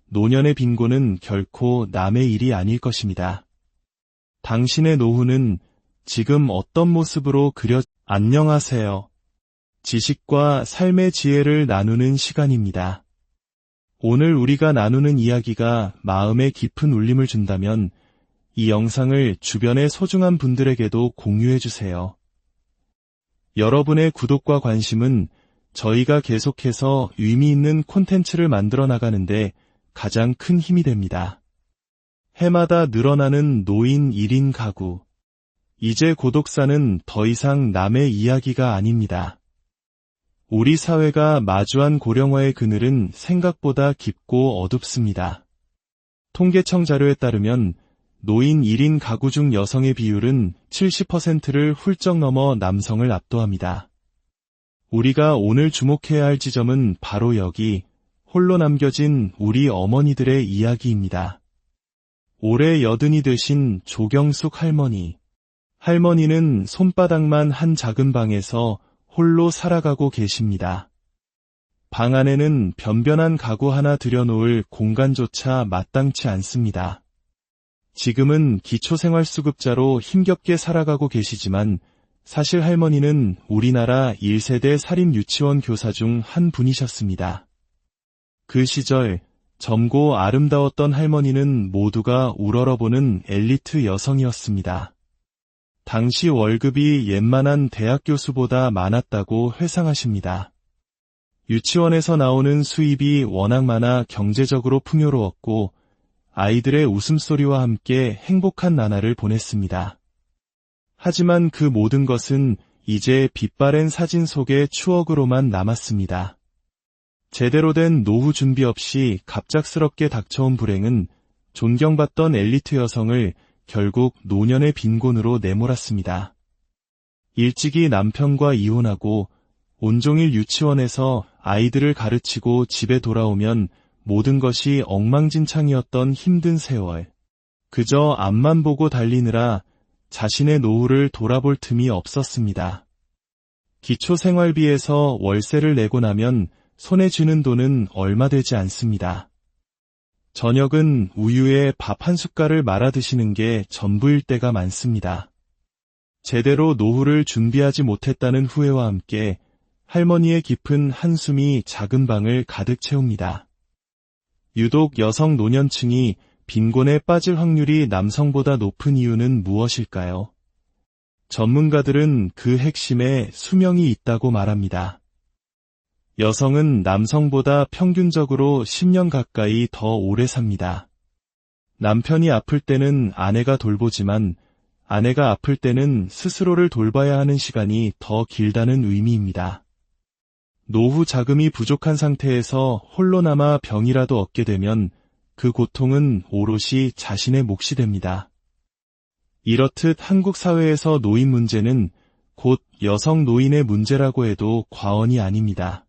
노년의 빈곤은 결코 남의 일이 아닐 것입니다. 당신의 노후는 지금 어떤 모습으로 안녕하세요. 지식과 삶의 지혜를 나누는 시간입니다. 오늘 우리가 나누는 이야기가 마음에 깊은 울림을 준다면 이 영상을 주변의 소중한 분들에게도 공유해주세요. 여러분의 구독과 관심은 저희가 계속해서 의미 있는 콘텐츠를 만들어 나가는데 가장 큰 힘이 됩니다. 해마다 늘어나는 노인 1인 가구. 이제 고독사는 더 이상 남의 이야기가 아닙니다. 우리 사회가 마주한 고령화의 그늘은 생각보다 깊고 어둡습니다. 통계청 자료에 따르면 노인 1인 가구 중 여성의 비율은 70%를 훌쩍 넘어 남성을 압도합니다. 우리가 오늘 주목해야 할 지점은 바로 여기, 홀로 남겨진 우리 어머니들의 이야기입니다. 올해 80이 되신 조경숙 할머니. 할머니는 손바닥만 한 작은 방에서 홀로 살아가고 계십니다. 방 안에는 변변한 가구 하나 들여놓을 공간조차 마땅치 않습니다. 지금은 기초생활수급자로 힘겹게 살아가고 계시지만 사실 할머니는 우리나라 1세대 사립유치원 교사 중 한 분이셨습니다. 그 시절 젊고 아름다웠던 할머니는 모두가 우러러보는 엘리트 여성이었습니다. 당시 월급이 웬만한 대학 교수보다 많았다고 회상하십니다. 유치원에서 나오는 수입이 워낙 많아 경제적으로 풍요로웠고 아이들의 웃음소리와 함께 행복한 나날을 보냈습니다. 하지만 그 모든 것은 이제 빛바랜 사진 속의 추억으로만 남았습니다. 제대로 된 노후 준비 없이 갑작스럽게 닥쳐온 불행은 존경받던 엘리트 여성을 결국 노년의 빈곤으로 내몰았습니다. 일찍이 남편과 이혼하고 온종일 유치원에서 아이들을 가르치고 집에 돌아오면 모든 것이 엉망진창이었던 힘든 세월. 그저 앞만 보고 달리느라 자신의 노후를 돌아볼 틈이 없었습니다. 기초생활비에서 월세를 내고 나면 손에 쥐는 돈은 얼마 되지 않습니다. 저녁은 우유에 밥 한 숟갈을 말아 드시는 게 전부일 때가 많습니다. 제대로 노후를 준비하지 못했다는 후회와 함께 할머니의 깊은 한숨이 작은 방을 가득 채웁니다. 유독 여성 노년층이 빈곤에 빠질 확률이 남성보다 높은 이유는 무엇일까요? 전문가들은 그 핵심에 수명이 있다고 말합니다. 여성은 남성보다 평균적으로 10년 가까이 더 오래 삽니다. 남편이 아플 때는 아내가 돌보지만 아내가 아플 때는 스스로를 돌봐야 하는 시간이 더 길다는 의미입니다. 노후 자금이 부족한 상태에서 홀로 남아 병이라도 얻게 되면 그 고통은 오롯이 자신의 몫이 됩니다. 이렇듯 한국 사회에서 노인 문제는 곧 여성 노인의 문제라고 해도 과언이 아닙니다.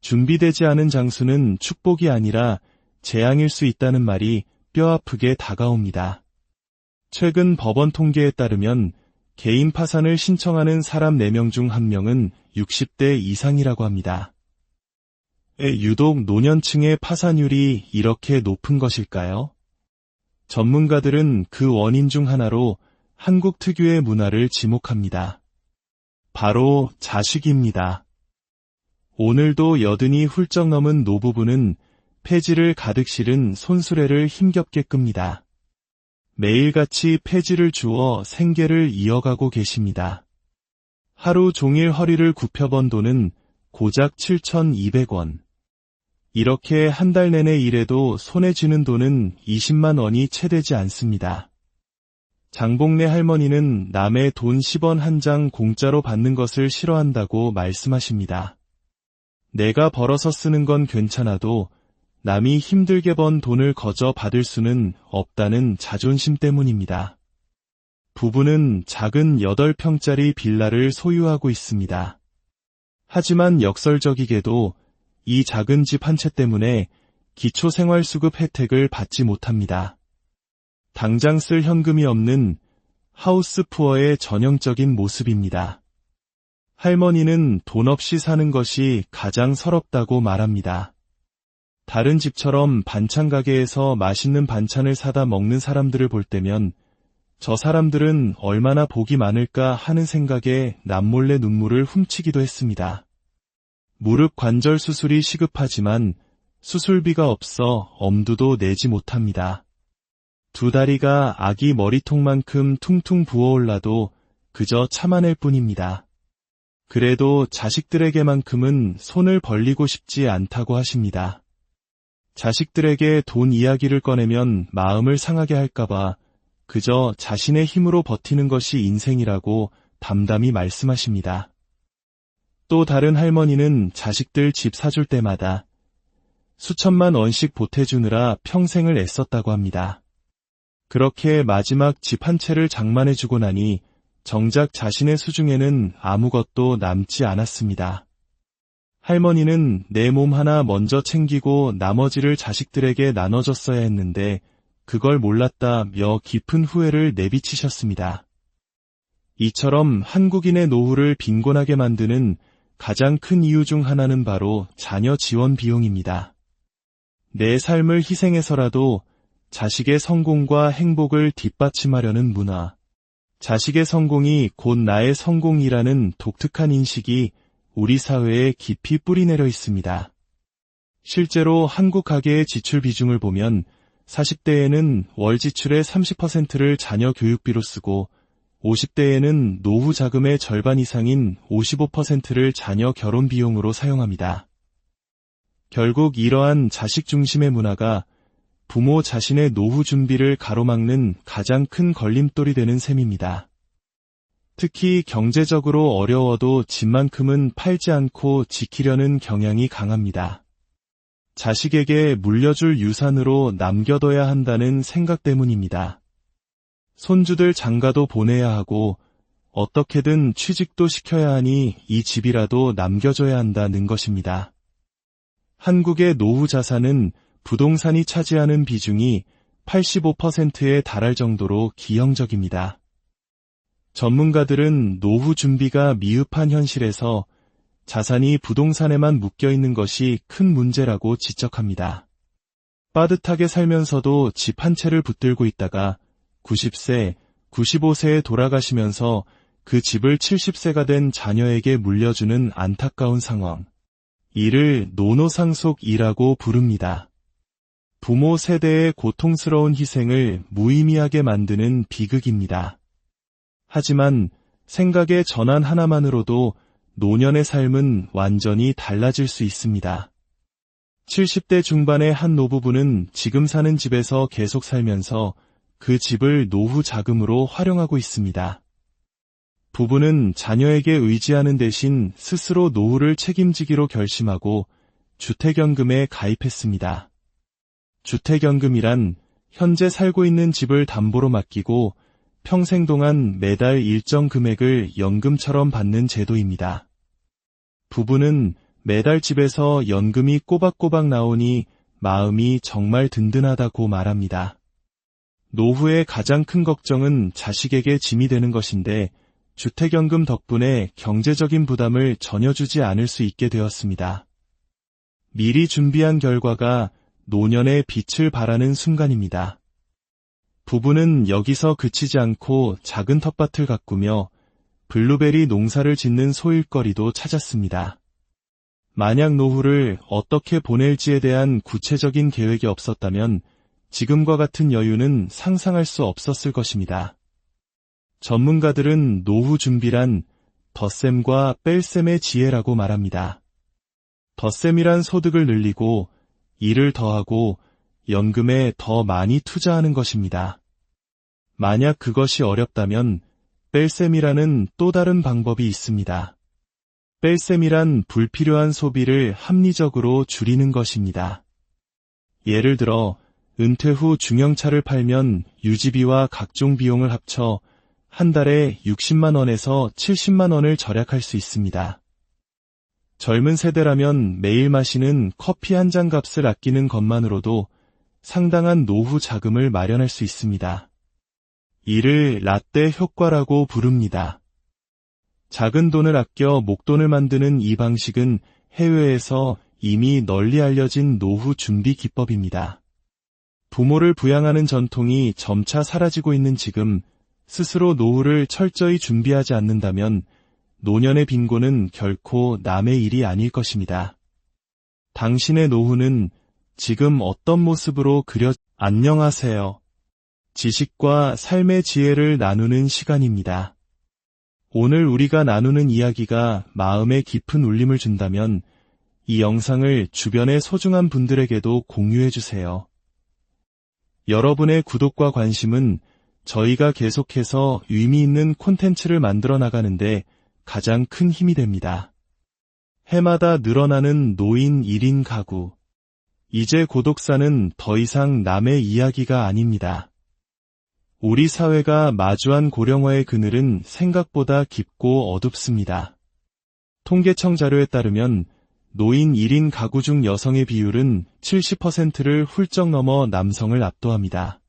준비되지 않은 장수는 축복이 아니라 재앙일 수 있다는 말이 뼈아프게 다가옵니다. 최근 법원 통계에 따르면 개인 파산을 신청하는 사람 4명 중 1명은 60대 이상이라고 합니다. 유독 노년층의 파산율이 이렇게 높은 것일까요? 전문가들은 그 원인 중 하나로 한국 특유의 문화를 지목합니다. 바로 자식입니다. 오늘도 80이 훌쩍 넘은 노부부는 폐지를 가득 실은 손수레를 힘겹게 끕니다. 매일같이 폐지를 주워 생계를 이어가고 계십니다. 하루 종일 허리를 굽혀 번 돈은 고작 7,200원. 이렇게 한 달 내내 일해도 손에 쥐는 돈은 20만 원이 채 되지 않습니다. 장복래 할머니는 남의 돈 10원 한 장 공짜로 받는 것을 싫어한다고 말씀하십니다. 내가 벌어서 쓰는 건 괜찮아도 남이 힘들게 번 돈을 거저 받을 수는 없다는 자존심 때문입니다. 부부는 작은 8평짜리 빌라를 소유하고 있습니다. 하지만 역설적이게도 이 작은 집 한 채 때문에 기초생활수급 혜택을 받지 못합니다. 당장 쓸 현금이 없는 하우스푸어의 전형적인 모습입니다. 할머니는 돈 없이 사는 것이 가장 서럽다고 말합니다. 다른 집처럼 반찬 가게에서 맛있는 반찬을 사다 먹는 사람들을 볼 때면 저 사람들은 얼마나 복이 많을까 하는 생각에 남몰래 눈물을 훔치기도 했습니다. 무릎 관절 수술이 시급하지만 수술비가 없어 엄두도 내지 못합니다. 두 다리가 아기 머리통만큼 퉁퉁 부어올라도 그저 참아낼 뿐입니다. 그래도 자식들에게만큼은 손을 벌리고 싶지 않다고 하십니다. 자식들에게 돈 이야기를 꺼내면 마음을 상하게 할까봐 그저 자신의 힘으로 버티는 것이 인생이라고 담담히 말씀하십니다. 또 다른 할머니는 자식들 집 사줄 때마다 수천만 원씩 보태주느라 평생을 애썼다고 합니다. 그렇게 마지막 집 한 채를 장만해주고 나니 정작 자신의 수중에는 아무것도 남지 않았습니다. 할머니는 내 몸 하나 먼저 챙기고 나머지를 자식들에게 나눠줬어야 했는데 그걸 몰랐다며 깊은 후회를 내비치셨습니다. 이처럼 한국인의 노후를 빈곤하게 만드는 가장 큰 이유 중 하나는 바로 자녀 지원 비용입니다. 내 삶을 희생해서라도 자식의 성공과 행복을 뒷받침하려는 문화, 자식의 성공이 곧 나의 성공이라는 독특한 인식이 우리 사회에 깊이 뿌리내려 있습니다. 실제로 한국 가계의 지출 비중을 보면 40대에는 월 지출의 30%를 자녀 교육비로 쓰고 50대에는 노후 자금의 절반 이상인 55%를 자녀 결혼 비용으로 사용합니다. 결국 이러한 자식 중심의 문화가 부모 자신의 노후 준비를 가로막는 가장 큰 걸림돌이 되는 셈입니다. 특히 경제적으로 어려워도 집만큼은 팔지 않고 지키려는 경향이 강합니다. 자식에게 물려줄 유산으로 남겨둬야 한다는 생각 때문입니다. 손주들 장가도 보내야 하고 어떻게든 취직도 시켜야 하니 이 집이라도 남겨줘야 한다는 것입니다. 한국의 노후 자산은 부동산이 차지하는 비중이 85%에 달할 정도로 기형적입니다. 전문가들은 노후 준비가 미흡한 현실에서 자산이 부동산에만 묶여있는 것이 큰 문제라고 지적합니다. 빠듯하게 살면서도 집 한 채를 붙들고 있다가 90세, 95세에 돌아가시면서 그 집을 70세가 된 자녀에게 물려주는 안타까운 상황. 이를 노노상속이라고 부릅니다. 부모 세대의 고통스러운 희생을 무의미하게 만드는 비극입니다. 하지만 생각의 전환 하나만으로도 노년의 삶은 완전히 달라질 수 있습니다. 70대 중반의 한 노부부는 지금 사는 집에서 계속 살면서 그 집을 노후 자금으로 활용하고 있습니다. 부부는 자녀에게 의지하는 대신 스스로 노후를 책임지기로 결심하고 주택연금에 가입했습니다. 주택연금이란 현재 살고 있는 집을 담보로 맡기고 평생 동안 매달 일정 금액을 연금처럼 받는 제도입니다. 부부는 매달 집에서 연금이 꼬박꼬박 나오니 마음이 정말 든든하다고 말합니다. 노후의 가장 큰 걱정은 자식에게 짐이 되는 것인데 주택연금 덕분에 경제적인 부담을 전혀 주지 않을 수 있게 되었습니다. 미리 준비한 결과가 노년의 빛을 발하는 순간입니다. 부부는 여기서 그치지 않고 작은 텃밭을 가꾸며 블루베리 농사를 짓는 소일거리도 찾았습니다. 만약 노후를 어떻게 보낼지에 대한 구체적인 계획이 없었다면 지금과 같은 여유는 상상할 수 없었을 것입니다. 전문가들은 노후 준비란 덧셈과 뺄셈의 지혜라고 말합니다. 덧셈이란 소득을 늘리고 일을 더하고 연금에 더 많이 투자하는 것입니다. 만약 그것이 어렵다면 뺄셈이라는 또 다른 방법이 있습니다. 뺄셈이란 불필요한 소비를 합리적으로 줄이는 것입니다. 예를 들어 은퇴 후 중형차를 팔면 유지비와 각종 비용을 합쳐 한 달에 60만 원에서 70만 원을 절약할 수 있습니다. 젊은 세대라면 매일 마시는 커피 한 잔 값을 아끼는 것만으로도 상당한 노후 자금을 마련할 수 있습니다. 이를 라떼 효과라고 부릅니다. 작은 돈을 아껴 목돈을 만드는 이 방식은 해외에서 이미 널리 알려진 노후 준비 기법입니다. 부모를 부양하는 전통이 점차 사라지고 있는 지금 스스로 노후를 철저히 준비하지 않는다면 노년의 빈곤은 결코 남의 일이 아닐 것입니다. 당신의 노후는 지금 어떤 모습으로 안녕하세요. 지식과 삶의 지혜를 나누는 시간입니다. 오늘 우리가 나누는 이야기가 마음에 깊은 울림을 준다면 이 영상을 주변의 소중한 분들에게도 공유해주세요. 여러분의 구독과 관심은 저희가 계속해서 의미 있는 콘텐츠를 만들어 나가는데 가장 큰 힘이 됩니다. 해마다 늘어나는 노인 1인 가구. 이제 고독사는 더 이상 남의 이야기가 아닙니다. 우리 사회가 마주한 고령화의 그늘은 생각보다 깊고 어둡습니다. 통계청 자료에 따르면 노인 1인 가구 중 여성의 비율은 70%를 훌쩍 넘어 남성을 압도합니다.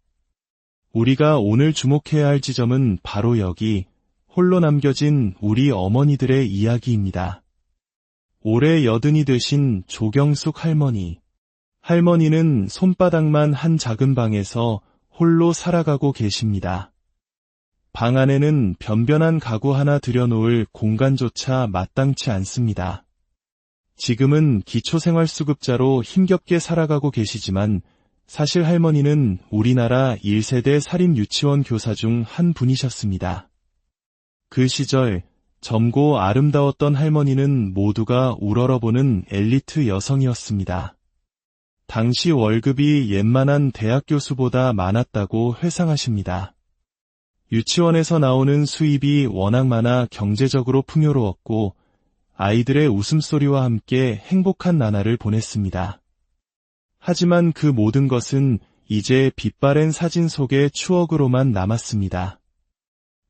우리가 오늘 주목해야 할 지점은 바로 여기, 홀로 남겨진 우리 어머니들의 이야기입니다. 올해 80이 되신 조경숙 할머니. 할머니는 손바닥만 한 작은 방에서 홀로 살아가고 계십니다. 방 안에는 변변한 가구 하나 들여놓을 공간조차 마땅치 않습니다. 지금은 기초생활수급자로 힘겹게 살아가고 계시지만 사실 할머니는 우리나라 1세대 사립유치원 교사 중 한 분이셨습니다. 그 시절 젊고 아름다웠던 할머니는 모두가 우러러보는 엘리트 여성이었습니다. 당시 월급이 웬만한 대학 교수보다 많았다고 회상하십니다. 유치원에서 나오는 수입이 워낙 많아 경제적으로 풍요로웠고 아이들의 웃음소리와 함께 행복한 나날을 보냈습니다. 하지만 그 모든 것은 이제 빛바랜 사진 속의 추억으로만 남았습니다.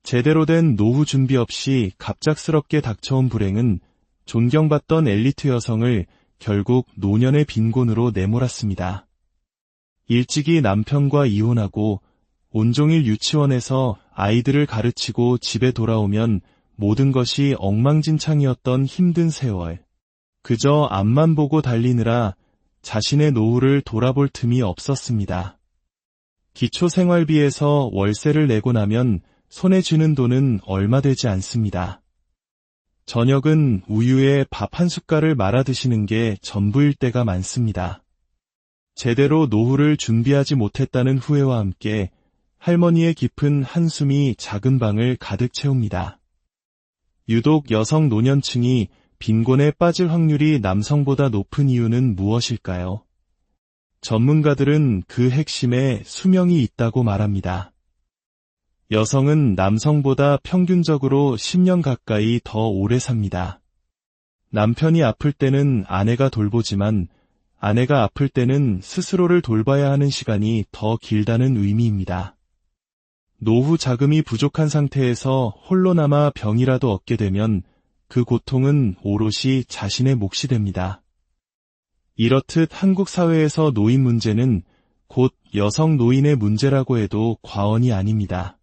제대로 된 노후 준비 없이 갑작스럽게 닥쳐온 불행은 존경받던 엘리트 여성을 결국 노년의 빈곤으로 내몰았습니다. 일찍이 남편과 이혼하고 온종일 유치원에서 아이들을 가르치고 집에 돌아오면 모든 것이 엉망진창이었던 힘든 세월. 그저 앞만 보고 달리느라 자신의 노후를 돌아볼 틈이 없었습니다. 기초생활비에서 월세를 내고 나면 손에 쥐는 돈은 얼마 되지 않습니다. 저녁은 우유에 밥 한 숟갈을 말아 드시는 게 전부일 때가 많습니다. 제대로 노후를 준비하지 못했다는 후회와 함께 할머니의 깊은 한숨이 작은 방을 가득 채웁니다. 유독 여성 노년층이 빈곤에 빠질 확률이 남성보다 높은 이유는 무엇일까요? 전문가들은 그 핵심에 수명이 있다고 말합니다. 여성은 남성보다 평균적으로 10년 가까이 더 오래 삽니다. 남편이 아플 때는 아내가 돌보지만 아내가 아플 때는 스스로를 돌봐야 하는 시간이 더 길다는 의미입니다. 노후 자금이 부족한 상태에서 홀로 남아 병이라도 얻게 되면 그 고통은 오롯이 자신의 몫이 됩니다. 이렇듯 한국 사회에서 노인 문제는 곧 여성 노인의 문제라고 해도 과언이 아닙니다.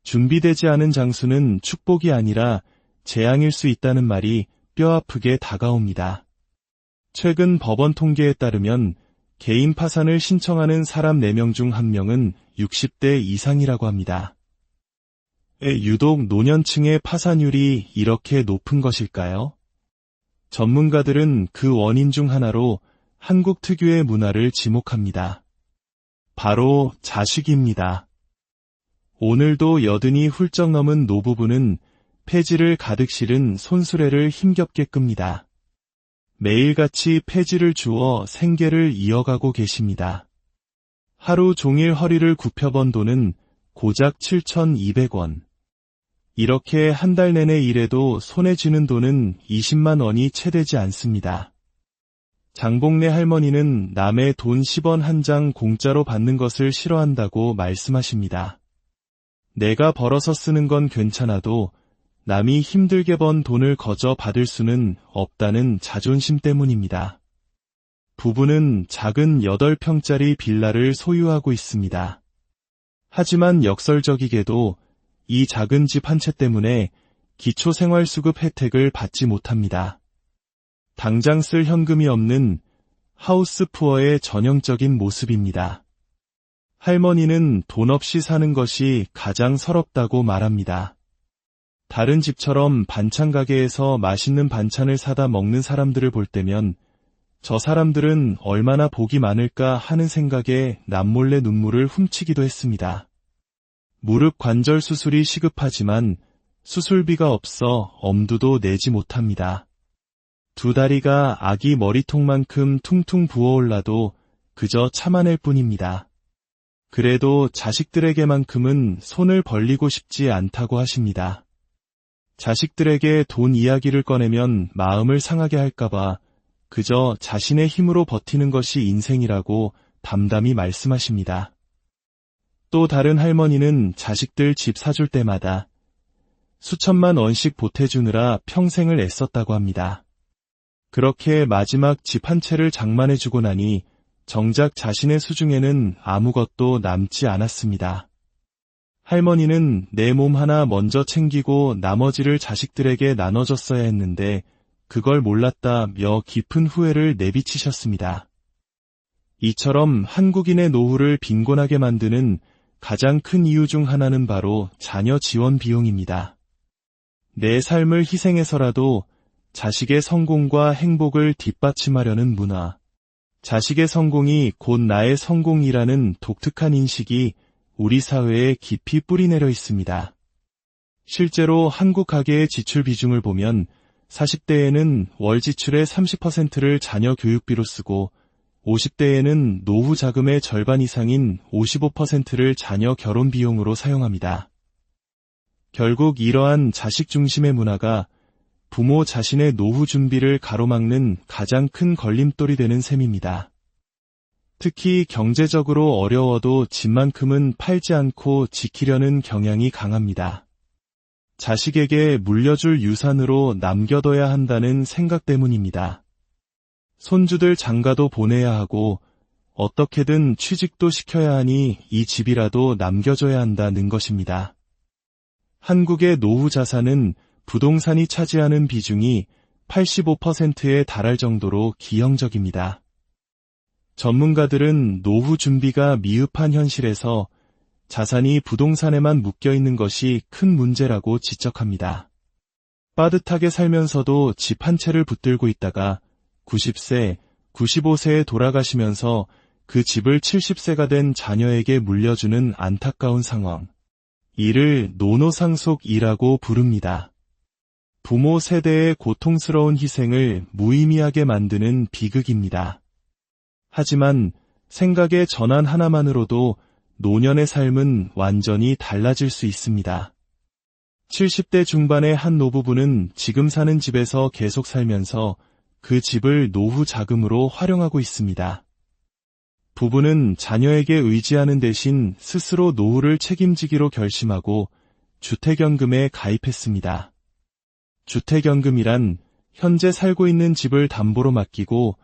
준비되지 않은 장수는 축복이 아니라 재앙일 수 있다는 말이 뼈아프게 다가옵니다. 최근 법원 통계에 따르면 개인 파산을 신청하는 사람 4명 중 1명은 60대 이상이라고 합니다. 유독 노년층의 파산율이 이렇게 높은 것일까요? 전문가들은 그 원인 중 하나로 한국 특유의 문화를 지목합니다. 바로 자식입니다. 오늘도 80이 훌쩍 넘은 노부부는 폐지를 가득 실은 손수레를 힘겹게 끕니다. 매일같이 폐지를 주워 생계를 이어가고 계십니다. 하루 종일 허리를 굽혀번 돈은 고작 7,200원. 이렇게 한 달 내내 일해도 손에 쥐는 돈은 20만 원이 채 되지 않습니다. 장복래 할머니는 남의 돈 10원 한 장 공짜로 받는 것을 싫어한다고 말씀하십니다. 내가 벌어서 쓰는 건 괜찮아도 남이 힘들게 번 돈을 거저 받을 수는 없다는 자존심 때문입니다. 부부는 작은 8평짜리 빌라를 소유하고 있습니다. 하지만 역설적이게도 이 작은 집 한 채 때문에 기초생활수급 혜택을 받지 못합니다. 당장 쓸 현금이 없는 하우스푸어의 전형적인 모습입니다. 할머니는 돈 없이 사는 것이 가장 서럽다고 말합니다. 다른 집처럼 반찬 가게에서 맛있는 반찬을 사다 먹는 사람들을 볼 때면 저 사람들은 얼마나 복이 많을까 하는 생각에 남몰래 눈물을 훔치기도 했습니다. 무릎 관절 수술이 시급하지만 수술비가 없어 엄두도 내지 못합니다. 두 다리가 아기 머리통만큼 퉁퉁 부어올라도 그저 참아낼 뿐입니다. 그래도 자식들에게만큼은 손을 벌리고 싶지 않다고 하십니다. 자식들에게 돈 이야기를 꺼내면 마음을 상하게 할까봐 그저 자신의 힘으로 버티는 것이 인생이라고 담담히 말씀하십니다. 또 다른 할머니는 자식들 집 사줄 때마다 수천만 원씩 보태주느라 평생을 애썼다고 합니다. 그렇게 마지막 집 한 채를 장만해주고 나니 정작 자신의 수중에는 아무것도 남지 않았습니다. 할머니는 내 몸 하나 먼저 챙기고 나머지를 자식들에게 나눠줬어야 했는데 그걸 몰랐다며 깊은 후회를 내비치셨습니다. 이처럼 한국인의 노후를 빈곤하게 만드는 가장 큰 이유 중 하나는 바로 자녀 지원 비용입니다. 내 삶을 희생해서라도 자식의 성공과 행복을 뒷받침하려는 문화, 자식의 성공이 곧 나의 성공이라는 독특한 인식이 우리 사회에 깊이 뿌리내려 있습니다. 실제로 한국 가계의 지출 비중을 보면 40대에는 월 지출의 30%를 자녀 교육비로 쓰고 50대에는 노후 자금의 절반 이상인 55%를 자녀 결혼 비용으로 사용합니다. 결국 이러한 자식 중심의 문화가 부모 자신의 노후 준비를 가로막는 가장 큰 걸림돌이 되는 셈입니다. 특히 경제적으로 어려워도 집만큼은 팔지 않고 지키려는 경향이 강합니다. 자식에게 물려줄 유산으로 남겨둬야 한다는 생각 때문입니다. 손주들 장가도 보내야 하고 어떻게든 취직도 시켜야 하니 이 집이라도 남겨줘야 한다는 것입니다. 한국의 노후 자산은 부동산이 차지하는 비중이 85%에 달할 정도로 기형적입니다. 전문가들은 노후 준비가 미흡한 현실에서 자산이 부동산에만 묶여있는 것이 큰 문제라고 지적합니다. 빠듯하게 살면서도 집 한 채를 붙들고 있다가 90세, 95세에 돌아가시면서 그 집을 70세가 된 자녀에게 물려주는 안타까운 상황. 이를 노노상속이라고 부릅니다. 부모 세대의 고통스러운 희생을 무의미하게 만드는 비극입니다. 하지만 생각의 전환 하나만으로도 노년의 삶은 완전히 달라질 수 있습니다. 70대 중반의 한 노부부는 지금 사는 집에서 계속 살면서 그 집을 노후 자금으로 활용하고 있습니다. 부부는 자녀에게 의지하는 대신 스스로 노후를 책임지기로 결심하고 주택연금에 가입했습니다. 주택연금이란 현재 살고 있는 집을 담보로 맡기고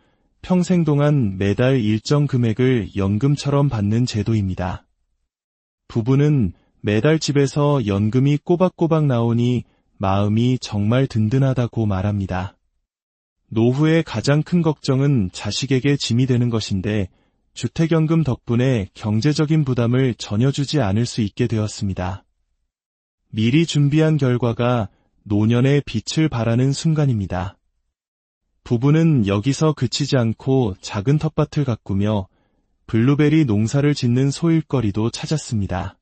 평생 동안 매달 일정 금액을 연금처럼 받는 제도입니다. 부부는 매달 집에서 연금이 꼬박꼬박 나오니 마음이 정말 든든하다고 말합니다. 노후의 가장 큰 걱정은 자식에게 짐이 되는 것인데 주택연금 덕분에 경제적인 부담을 전혀 주지 않을 수 있게 되었습니다. 미리 준비한 결과가 노년의 빛을 발하는 순간입니다. 부부는 여기서 그치지 않고 작은 텃밭을 가꾸며 블루베리 농사를 짓는 소일거리도 찾았습니다.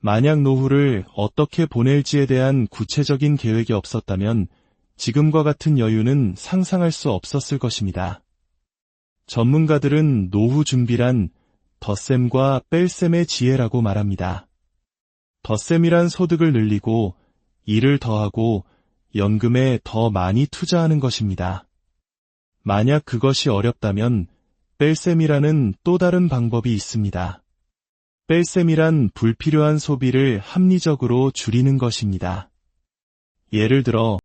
만약 노후를 어떻게 보낼지에 대한 구체적인 계획이 없었다면 지금과 같은 여유는 상상할 수 없었을 것입니다. 전문가들은 노후 준비란 덧셈과 뺄셈의 지혜라고 말합니다. 덧셈이란 소득을 늘리고 일을 더하고 연금에 더 많이 투자하는 것입니다. 만약 그것이 어렵다면 뺄셈이라는 또 다른 방법이 있습니다. 뺄셈이란 불필요한 소비를 합리적으로 줄이는 것입니다. 예를 들어